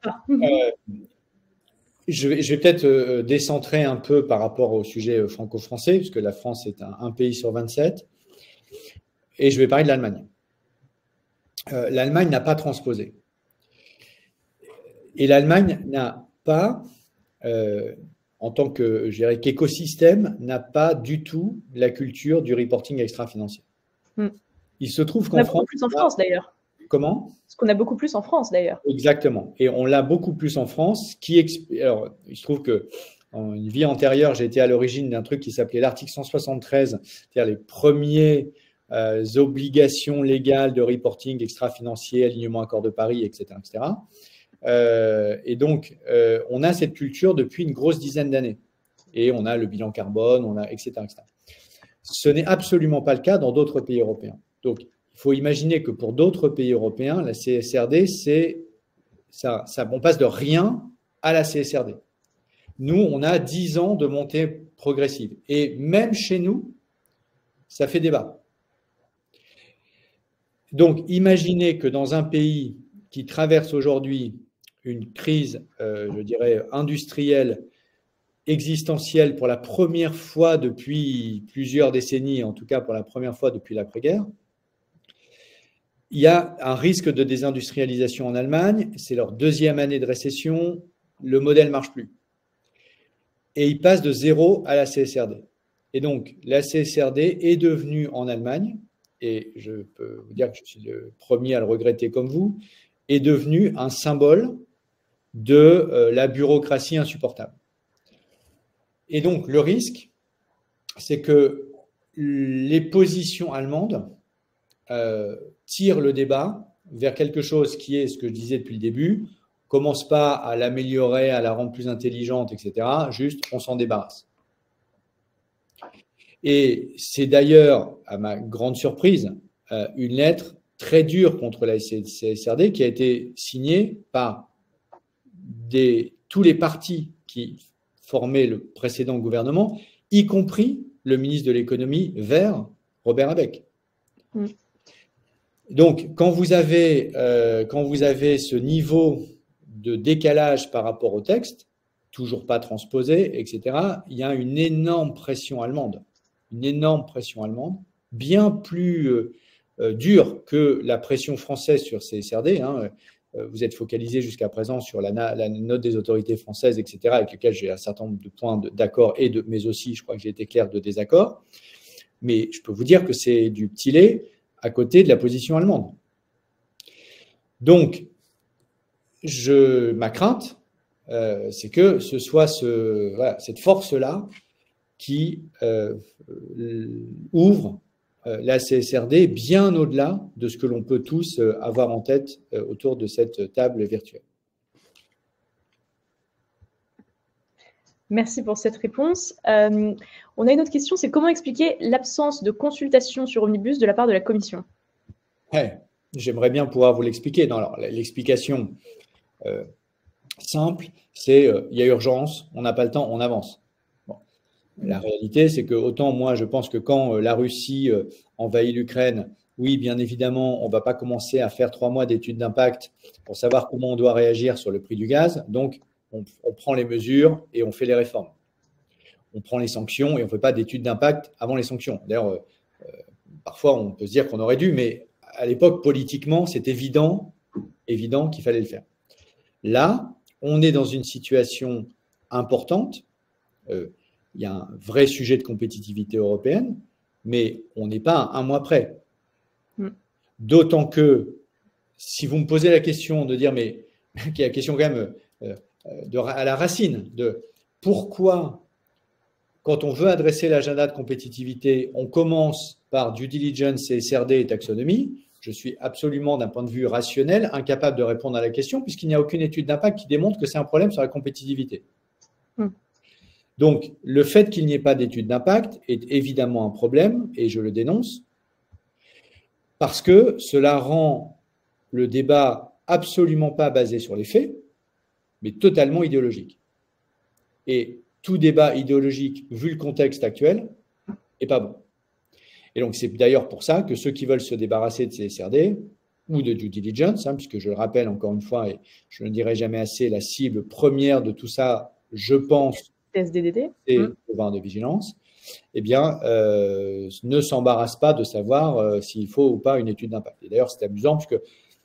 je vais peut-être décentrer un peu par rapport au sujet franco-français, puisque la France est un pays sur 27, et je vais parler de l'Allemagne. L'Allemagne n'a pas transposé. Et l'Allemagne n'a pas, en tant que, je dirais, qu'écosystème, n'a pas du tout la culture du reporting extra-financier. Il se trouve qu'en France… beaucoup plus en France, d'ailleurs. Comment? Ce qu'on a beaucoup plus en France, d'ailleurs. Exactement. Et on l'a beaucoup plus en France. Alors, il se trouve que en une vie antérieure, j'ai été à l'origine d'un truc qui s'appelait l'article 173, c'est-à-dire les premières obligations légales de reporting extra-financier, alignement accord de Paris, etc. etc. Et donc, on a cette culture depuis une grosse dizaine d'années. Et on a le bilan carbone, etc., etc. Ce n'est absolument pas le cas dans d'autres pays européens. Donc, il faut imaginer que pour d'autres pays européens, la CSRD, on passe de rien à la CSRD. Nous, on a 10 ans de montée progressive. Et même chez nous, ça fait débat. Donc, imaginez que dans un pays qui traverse aujourd'hui une crise, je dirais, industrielle, existentielle pour la première fois depuis plusieurs décennies, en tout cas pour la première fois depuis l'après-guerre, il y a un risque de désindustrialisation en Allemagne, c'est leur 2e année de récession, le modèle ne marche plus. Et ils passent de 0 à la CSRD. Et donc, la CSRD est devenue en Allemagne, et je peux vous dire que je suis le premier à le regretter comme vous, est devenue un symbole de la bureaucratie insupportable. Et donc, le risque, c'est que les positions allemandes tirent le débat vers quelque chose qui est ce que je disais depuis le début, commence pas à l'améliorer, à la rendre plus intelligente, etc. Juste, on s'en débarrasse. Et c'est d'ailleurs, à ma grande surprise, une lettre très dure contre la CSRD qui a été signée par tous les partis qui formaient le précédent gouvernement, y compris le ministre de l'économie vert, Robert Habeck. Mm. Donc, quand vous avez ce niveau de décalage par rapport au texte, toujours pas transposé, etc., il y a une énorme pression allemande, bien plus dure que la pression française sur CSRD. Vous êtes focalisé jusqu'à présent sur la note des autorités françaises, etc., avec lesquelles j'ai un certain nombre de points d'accord, mais aussi, je crois que j'ai été clair, de désaccord. Mais je peux vous dire que c'est du petit lait à côté de la position allemande. Donc, ma crainte, c'est que ce soit cette force-là qui ouvre la CSRD bien au-delà de ce que l'on peut tous avoir en tête autour de cette table virtuelle. Merci pour cette réponse. On a une autre question, c'est comment expliquer l'absence de consultation sur Omnibus de la part de la Commission? J'aimerais bien pouvoir vous l'expliquer. Alors, l'explication simple, c'est il y a urgence, on n'a pas le temps, on avance. Bon. La réalité, c'est que autant moi, je pense que quand la Russie envahit l'Ukraine, oui, bien évidemment, on ne va pas commencer à faire 3 mois d'études d'impact pour savoir comment on doit réagir sur le prix du gaz. Donc, on prend les mesures et on fait les réformes. On prend les sanctions et on ne fait pas d'études d'impact avant les sanctions. D'ailleurs, parfois, on peut se dire qu'on aurait dû, mais à l'époque, politiquement, c'est évident qu'il fallait le faire. Là, on est dans une situation importante. Il y a un vrai sujet de compétitivité européenne, mais on n'est pas à 1 mois près. D'autant que, si vous me posez la question de dire, mais qui est la question quand même à la racine de pourquoi, quand on veut adresser l'agenda de compétitivité, on commence par due diligence, CSRD et taxonomie, je suis absolument, d'un point de vue rationnel, incapable de répondre à la question puisqu'il n'y a aucune étude d'impact qui démontre que c'est un problème sur la compétitivité. Donc, le fait qu'il n'y ait pas d'étude d'impact est évidemment un problème et je le dénonce parce que cela rend le débat absolument pas basé sur les faits, mais totalement idéologique. Et tout débat idéologique, vu le contexte actuel, n'est pas bon. Et donc, c'est d'ailleurs pour ça que ceux qui veulent se débarrasser de CSRD ou de due diligence, puisque je le rappelle encore une fois, et je ne dirai jamais assez, la cible première de tout ça, je pense, SDDD, c'est le devoir de vigilance, eh bien, ne s'embarrasse pas de savoir s'il faut ou pas une étude d'impact. Et d'ailleurs, c'est amusant, puisque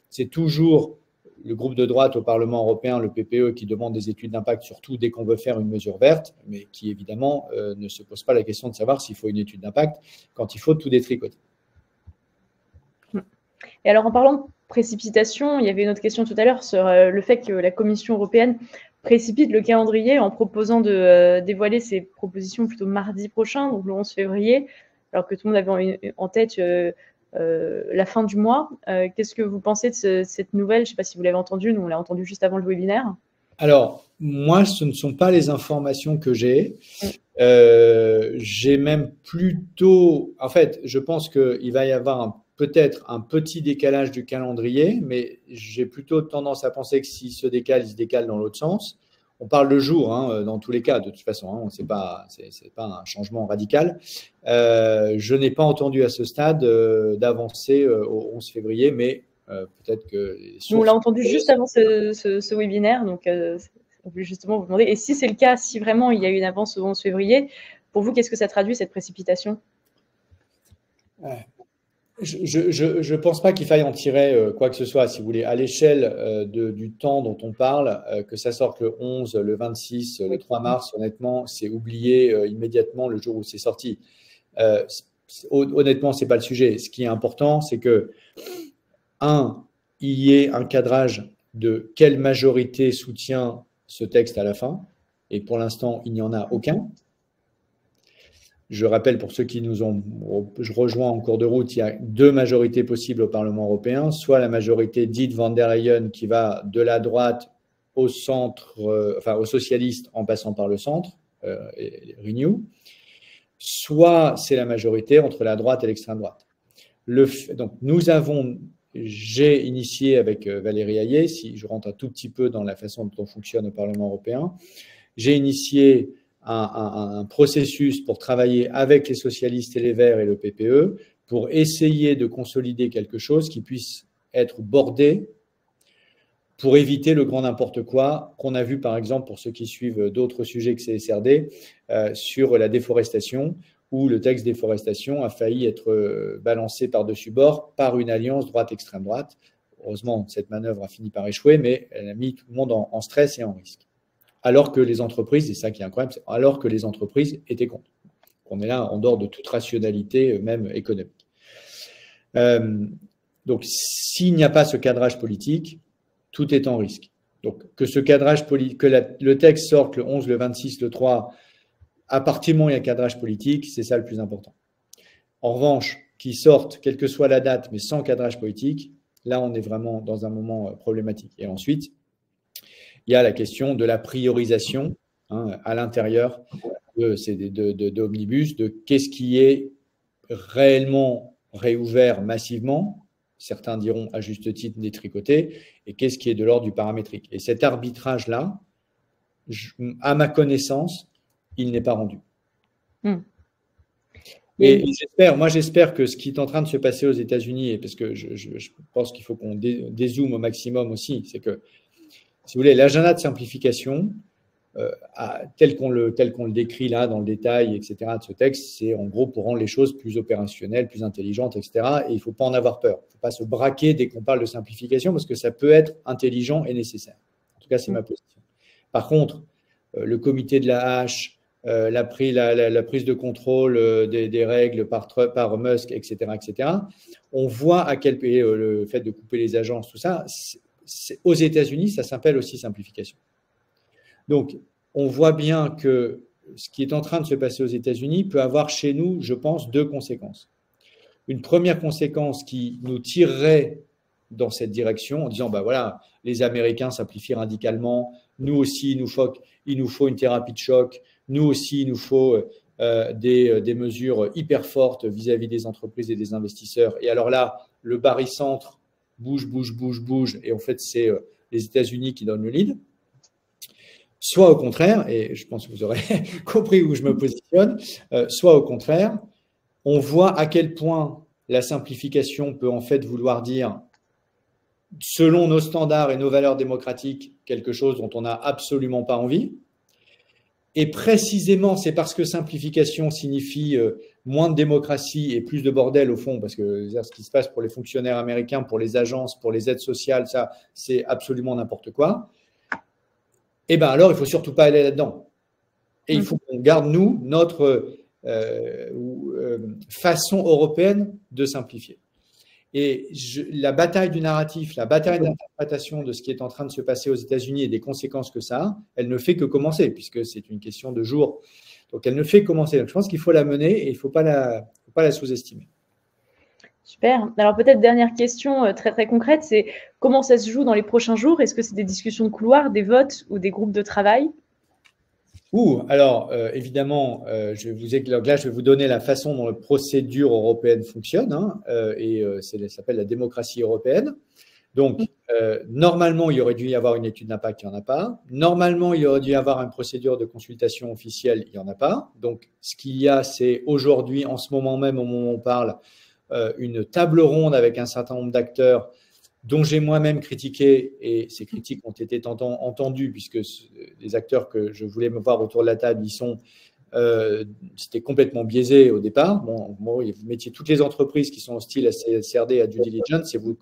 c'est toujours le groupe de droite au Parlement européen, le PPE, qui demande des études d'impact, surtout dès qu'on veut faire une mesure verte, mais qui évidemment ne se pose pas la question de savoir s'il faut une étude d'impact quand il faut tout détricoter. Et alors, en parlant de précipitation, il y avait une autre question tout à l'heure sur le fait que la Commission européenne précipite le calendrier en proposant de dévoiler ses propositions plutôt mardi prochain, donc le 11 février, alors que tout le monde avait en tête la fin du mois. Qu'est-ce que vous pensez de cette nouvelle? Je ne sais pas si vous l'avez entendue, nous on l'a entendue juste avant le webinaire. Alors, moi, ce ne sont pas les informations que j'ai. J'ai même plutôt… En fait, je pense qu'il va y avoir peut-être un petit décalage du calendrier, mais j'ai plutôt tendance à penser que s'il se décale, il se décale dans l'autre sens. On parle de jour, dans tous les cas, de toute façon, c'est pas un changement radical. Je n'ai pas entendu à ce stade d'avancer au 11 février, mais peut-être que… On l'a entendu juste avant ce webinaire, donc on voulait justement vous demander, et si c'est le cas, si vraiment il y a une avance au 11 février, pour vous, qu'est-ce que ça traduit, cette précipitation? Je pense pas qu'il faille en tirer quoi que ce soit, si vous voulez, à l'échelle du temps dont on parle, que ça sorte le 11, le 26, le 3 mars, honnêtement, c'est oublié immédiatement le jour où c'est sorti. Honnêtement, c'est pas le sujet. Ce qui est important, c'est que, il y ait un cadrage de quelle majorité soutient ce texte à la fin, et pour l'instant, il n'y en a aucun. Je rappelle pour ceux qui nous ont rejoints en cours de route, il y a deux majorités possibles au Parlement européen, soit la majorité dite von der Leyen qui va de la droite au centre, enfin aux socialistes en passant par le centre, et Renew, soit c'est la majorité entre la droite et l'extrême droite. Donc j'ai initié avec Valérie Hayet, si je rentre un tout petit peu dans la façon dont on fonctionne au Parlement européen, j'ai initié un processus pour travailler avec les socialistes et les Verts et le PPE pour essayer de consolider quelque chose qui puisse être bordé pour éviter le grand n'importe quoi qu'on a vu, par exemple, pour ceux qui suivent d'autres sujets que CSRD, sur la déforestation, où le texte déforestation a failli être balancé par-dessus bord par une alliance droite-extrême droite. Heureusement, cette manœuvre a fini par échouer, mais elle a mis tout le monde en stress et en risque. Alors que les entreprises, et ça qui est incroyable, alors que les entreprises étaient contre. On est là en dehors de toute rationalité, même économique. Donc, s'il n'y a pas ce cadrage politique, tout est en risque. Donc, que ce cadrage politique, le texte sorte le 11, le 26, le 3, à partir du moment où il y a un cadrage politique, c'est ça le plus important. En revanche, qu'il sorte, quelle que soit la date, mais sans cadrage politique, là, on est vraiment dans un moment problématique. Et ensuite, il y a la question de la priorisation à l'intérieur de Omnibus, de qu'est-ce qui est réellement réouvert massivement, certains diront à juste titre détricoté, et qu'est-ce qui est de l'ordre du paramétrique. Et cet arbitrage-là, à ma connaissance, il n'est pas rendu. Et j'espère que ce qui est en train de se passer aux États-Unis, et parce que je pense qu'il faut qu'on dézoome au maximum aussi, c'est que, si vous voulez, l'agenda de simplification, tel qu'on le décrit là dans le détail, etc., de ce texte, c'est en gros pour rendre les choses plus opérationnelles, plus intelligentes, etc. Et il ne faut pas en avoir peur. Il ne faut pas se braquer dès qu'on parle de simplification parce que ça peut être intelligent et nécessaire. En tout cas, c'est ma position. Par contre, le comité de la hache, la prise de contrôle des règles par Musk, etc., on voit à quel point le fait de couper les agences, tout ça, aux États-Unis, ça s'appelle aussi simplification. Donc, on voit bien que ce qui est en train de se passer aux États-Unis peut avoir chez nous, je pense, deux conséquences. Une première conséquence qui nous tirerait dans cette direction en disant, ben voilà, les Américains simplifient radicalement, nous aussi, il nous faut une thérapie de choc, nous aussi, il nous faut des mesures hyper fortes vis-à-vis des entreprises et des investisseurs. Et alors là, le barycentre bouge, et en fait, c'est les États-Unis qui donnent le lead. Soit au contraire, et je pense que vous aurez compris où je me positionne, soit au contraire, on voit à quel point la simplification peut en fait vouloir dire, selon nos standards et nos valeurs démocratiques, quelque chose dont on n'a absolument pas envie. Et précisément, c'est parce que simplification signifie moins de démocratie et plus de bordel au fond, parce que ce qui se passe pour les fonctionnaires américains, pour les agences, pour les aides sociales, ça, c'est absolument n'importe quoi. Eh bien alors, il ne faut surtout pas aller là-dedans. Et il faut qu'on garde, nous, notre façon européenne de simplifier. Et la bataille du narratif, la bataille d'interprétation de ce qui est en train de se passer aux États-Unis et des conséquences que ça a, elle ne fait que commencer, puisque c'est une question de jours. Donc, elle ne fait que commencer. Donc, je pense qu'il faut la mener et il ne faut pas la sous-estimer. Super. Alors peut-être dernière question très très concrète, c'est comment ça se joue dans les prochains jours? Est-ce que c'est des discussions de couloir, des votes ou des groupes de travail? Alors évidemment, je vais vous donner la façon dont la procédure européenne fonctionne, ça s'appelle la démocratie européenne. Donc, normalement, il aurait dû y avoir une étude d'impact, il n'y en a pas. Normalement, il aurait dû y avoir une procédure de consultation officielle, il n'y en a pas. Donc, ce qu'il y a, c'est aujourd'hui, en ce moment même, au moment où on parle, une table ronde avec un certain nombre d'acteurs dont j'ai moi-même critiqué, et ces critiques ont été entendues, puisque les acteurs que je voulais me voir autour de la table, ils sont c'était complètement biaisé au départ. Bon, vous mettiez toutes les entreprises qui sont hostiles à CSRD, à due diligence, et vous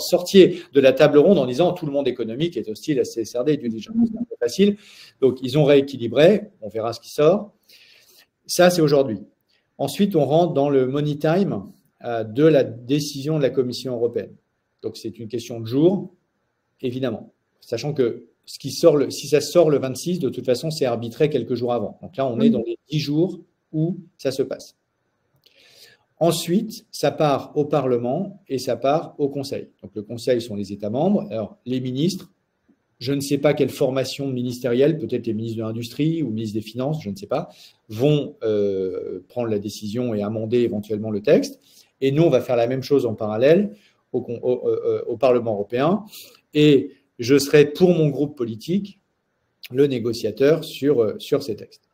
sortiez de la table ronde en disant tout le monde économique est hostile à CSRD et due diligence. C'est un peu facile. Donc, ils ont rééquilibré. On verra ce qui sort. Ça, c'est aujourd'hui. Ensuite, on rentre dans le money time de la décision de la Commission européenne. Donc, c'est une question de jours, évidemment. Sachant que si ça sort le 26, de toute façon, c'est arbitré quelques jours avant. Donc là, on est dans les 10 jours où ça se passe. Ensuite, ça part au Parlement et ça part au Conseil. Donc le Conseil sont les États membres. Alors, les ministres, je ne sais pas quelle formation ministérielle, peut-être les ministres de l'Industrie ou ministres des Finances, je ne sais pas, vont prendre la décision et amender éventuellement le texte. Et nous, on va faire la même chose en parallèle au Parlement européen. Et je serai pour mon groupe politique le négociateur sur ces textes.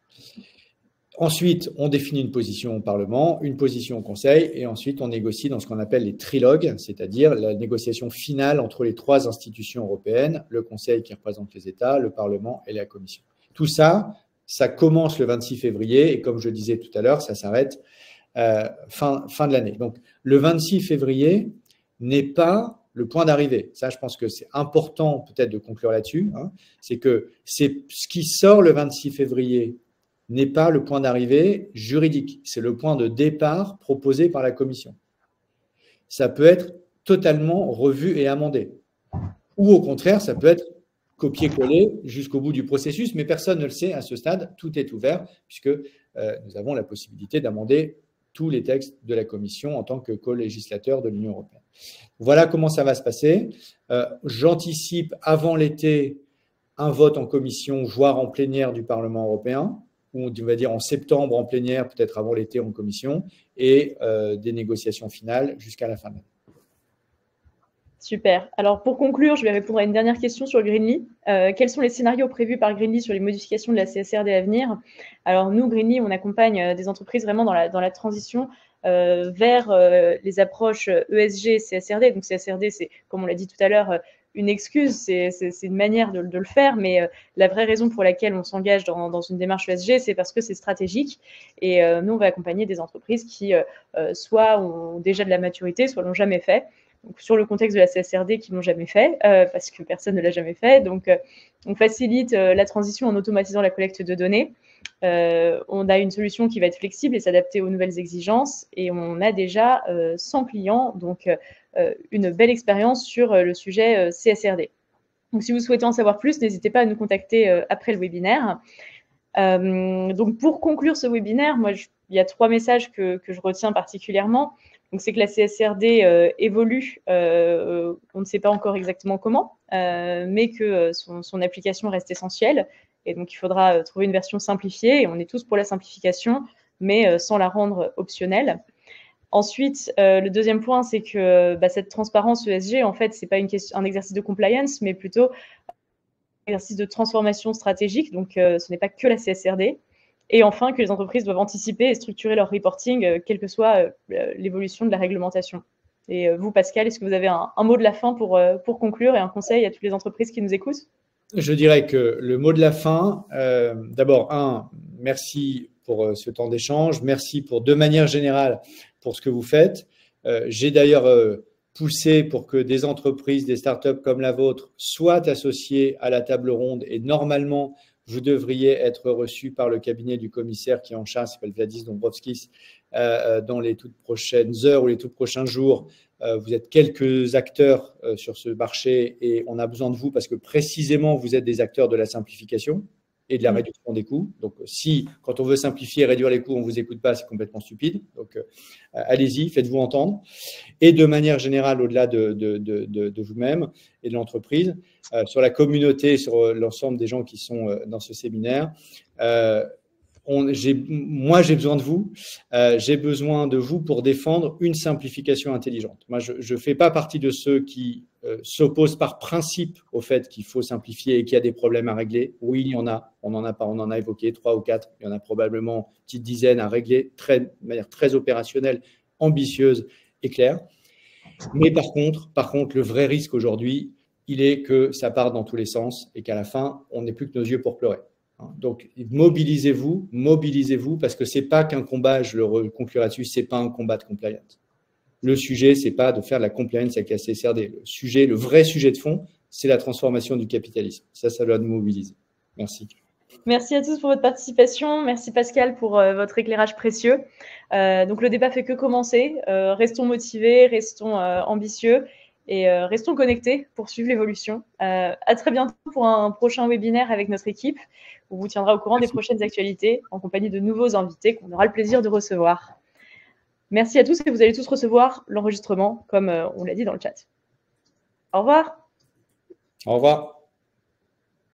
Ensuite, on définit une position au Parlement, une position au Conseil, et ensuite on négocie dans ce qu'on appelle les trilogues, c'est-à-dire la négociation finale entre les 3 institutions européennes, le Conseil qui représente les États, le Parlement et la Commission. Tout ça, ça commence le 26 février, et comme je disais tout à l'heure, ça s'arrête fin de l'année. Donc, le 26 février n'est pas le point d'arrivée. Ça, je pense que c'est important peut-être de conclure là-dessus. C'est que ce qui sort le 26 février n'est pas le point d'arrivée juridique. C'est le point de départ proposé par la Commission. Ça peut être totalement revu et amendé. Ou au contraire, ça peut être copié-collé jusqu'au bout du processus, mais personne ne le sait à ce stade. Tout est ouvert puisque nous avons la possibilité d'amender tous les textes de la Commission en tant que co-législateur de l'Union européenne. Voilà comment ça va se passer. J'anticipe avant l'été un vote en commission, voire en plénière du Parlement européen, ou on va dire en septembre en plénière, peut-être avant l'été en commission, et des négociations finales jusqu'à la fin de l'année. Super. Alors, pour conclure, je vais répondre à une dernière question sur Greenly. Quels sont les scénarios prévus par Greenly sur les modifications de la CSRD à venir? Alors, nous, Greenly, on accompagne des entreprises vraiment dans la transition vers les approches ESG, CSRD. Donc, CSRD, c'est, comme on l'a dit tout à l'heure, une excuse, c'est une manière de le faire, mais la vraie raison pour laquelle on s'engage dans une démarche ESG, c'est parce que c'est stratégique. Et nous, on va accompagner des entreprises qui soit ont déjà de la maturité, soit l'ont jamais fait. Donc, sur le contexte de la CSRD qui ne l'ont jamais fait, parce que personne ne l'a jamais fait. Donc, on facilite la transition en automatisant la collecte de données. On a une solution qui va être flexible et s'adapter aux nouvelles exigences. Et on a déjà 100 clients, donc une belle expérience sur le sujet CSRD. Donc, si vous souhaitez en savoir plus, n'hésitez pas à nous contacter après le webinaire. Donc, pour conclure ce webinaire, moi, il y a 3 messages que je retiens particulièrement. Donc, c'est que la CSRD évolue, on ne sait pas encore exactement comment, mais que son application reste essentielle. Et donc, il faudra trouver une version simplifiée. Et on est tous pour la simplification, mais sans la rendre optionnelle. Ensuite, le deuxième point, c'est que cette transparence ESG, en fait, ce n'est pas un exercice de compliance, mais plutôt un exercice de transformation stratégique. Donc, ce n'est pas que la CSRD. Et enfin, que les entreprises doivent anticiper et structurer leur reporting, quelle que soit l'évolution de la réglementation. Et vous, Pascal, est-ce que vous avez un mot de la fin pour conclure et un conseil à toutes les entreprises qui nous écoutent? Je dirais que le mot de la fin, d'abord, merci pour ce temps d'échange. Merci de manière générale, pour ce que vous faites. J'ai d'ailleurs poussé pour que des entreprises, des startups comme la vôtre soient associées à la table ronde et normalement, vous devriez être reçu par le cabinet du commissaire qui est en charge, s'appelle Vladis Dombrovskis, dans les toutes prochaines heures ou les tout prochains jours. Vous êtes quelques acteurs sur ce marché et on a besoin de vous parce que précisément, vous êtes des acteurs de la simplification et de la réduction des coûts. Donc, si, quand on veut simplifier et réduire les coûts, on ne vous écoute pas, c'est complètement stupide. Donc, allez-y, faites-vous entendre. Et de manière générale, au-delà de vous-même et de l'entreprise, sur la communauté, sur l'ensemble des gens qui sont dans ce séminaire, moi, j'ai besoin de vous. J'ai besoin de vous pour défendre une simplification intelligente. Moi, je ne fais pas partie de ceux qui s'opposent par principe au fait qu'il faut simplifier et qu'il y a des problèmes à régler. Oui, il y en a. On en a évoqué 3 ou 4. Il y en a probablement une petite dizaine à régler de manière très opérationnelle, ambitieuse et claire. Mais par contre, le vrai risque aujourd'hui, il est que ça parte dans tous les sens et qu'à la fin, on n'ait plus que nos yeux pour pleurer. Donc, mobilisez-vous, parce que ce n'est pas qu'un combat, je le conclurai là-dessus, ce n'est pas un combat de compliance. Le sujet, ce n'est pas de faire de la compliance avec la CSRD. Le vrai sujet de fond, c'est la transformation du capitalisme. Ça doit nous mobiliser. Merci. Merci à tous pour votre participation. Merci Pascal pour votre éclairage précieux. Donc le débat fait que commencer. Restons motivés, restons ambitieux et restons connectés pour suivre l'évolution. À très bientôt pour un prochain webinaire avec notre équipe. On vous tiendra au courant des prochaines actualités en compagnie de nouveaux invités qu'on aura le plaisir de recevoir. Merci à tous et vous allez tous recevoir l'enregistrement comme on l'a dit dans le chat. Au revoir. Au revoir.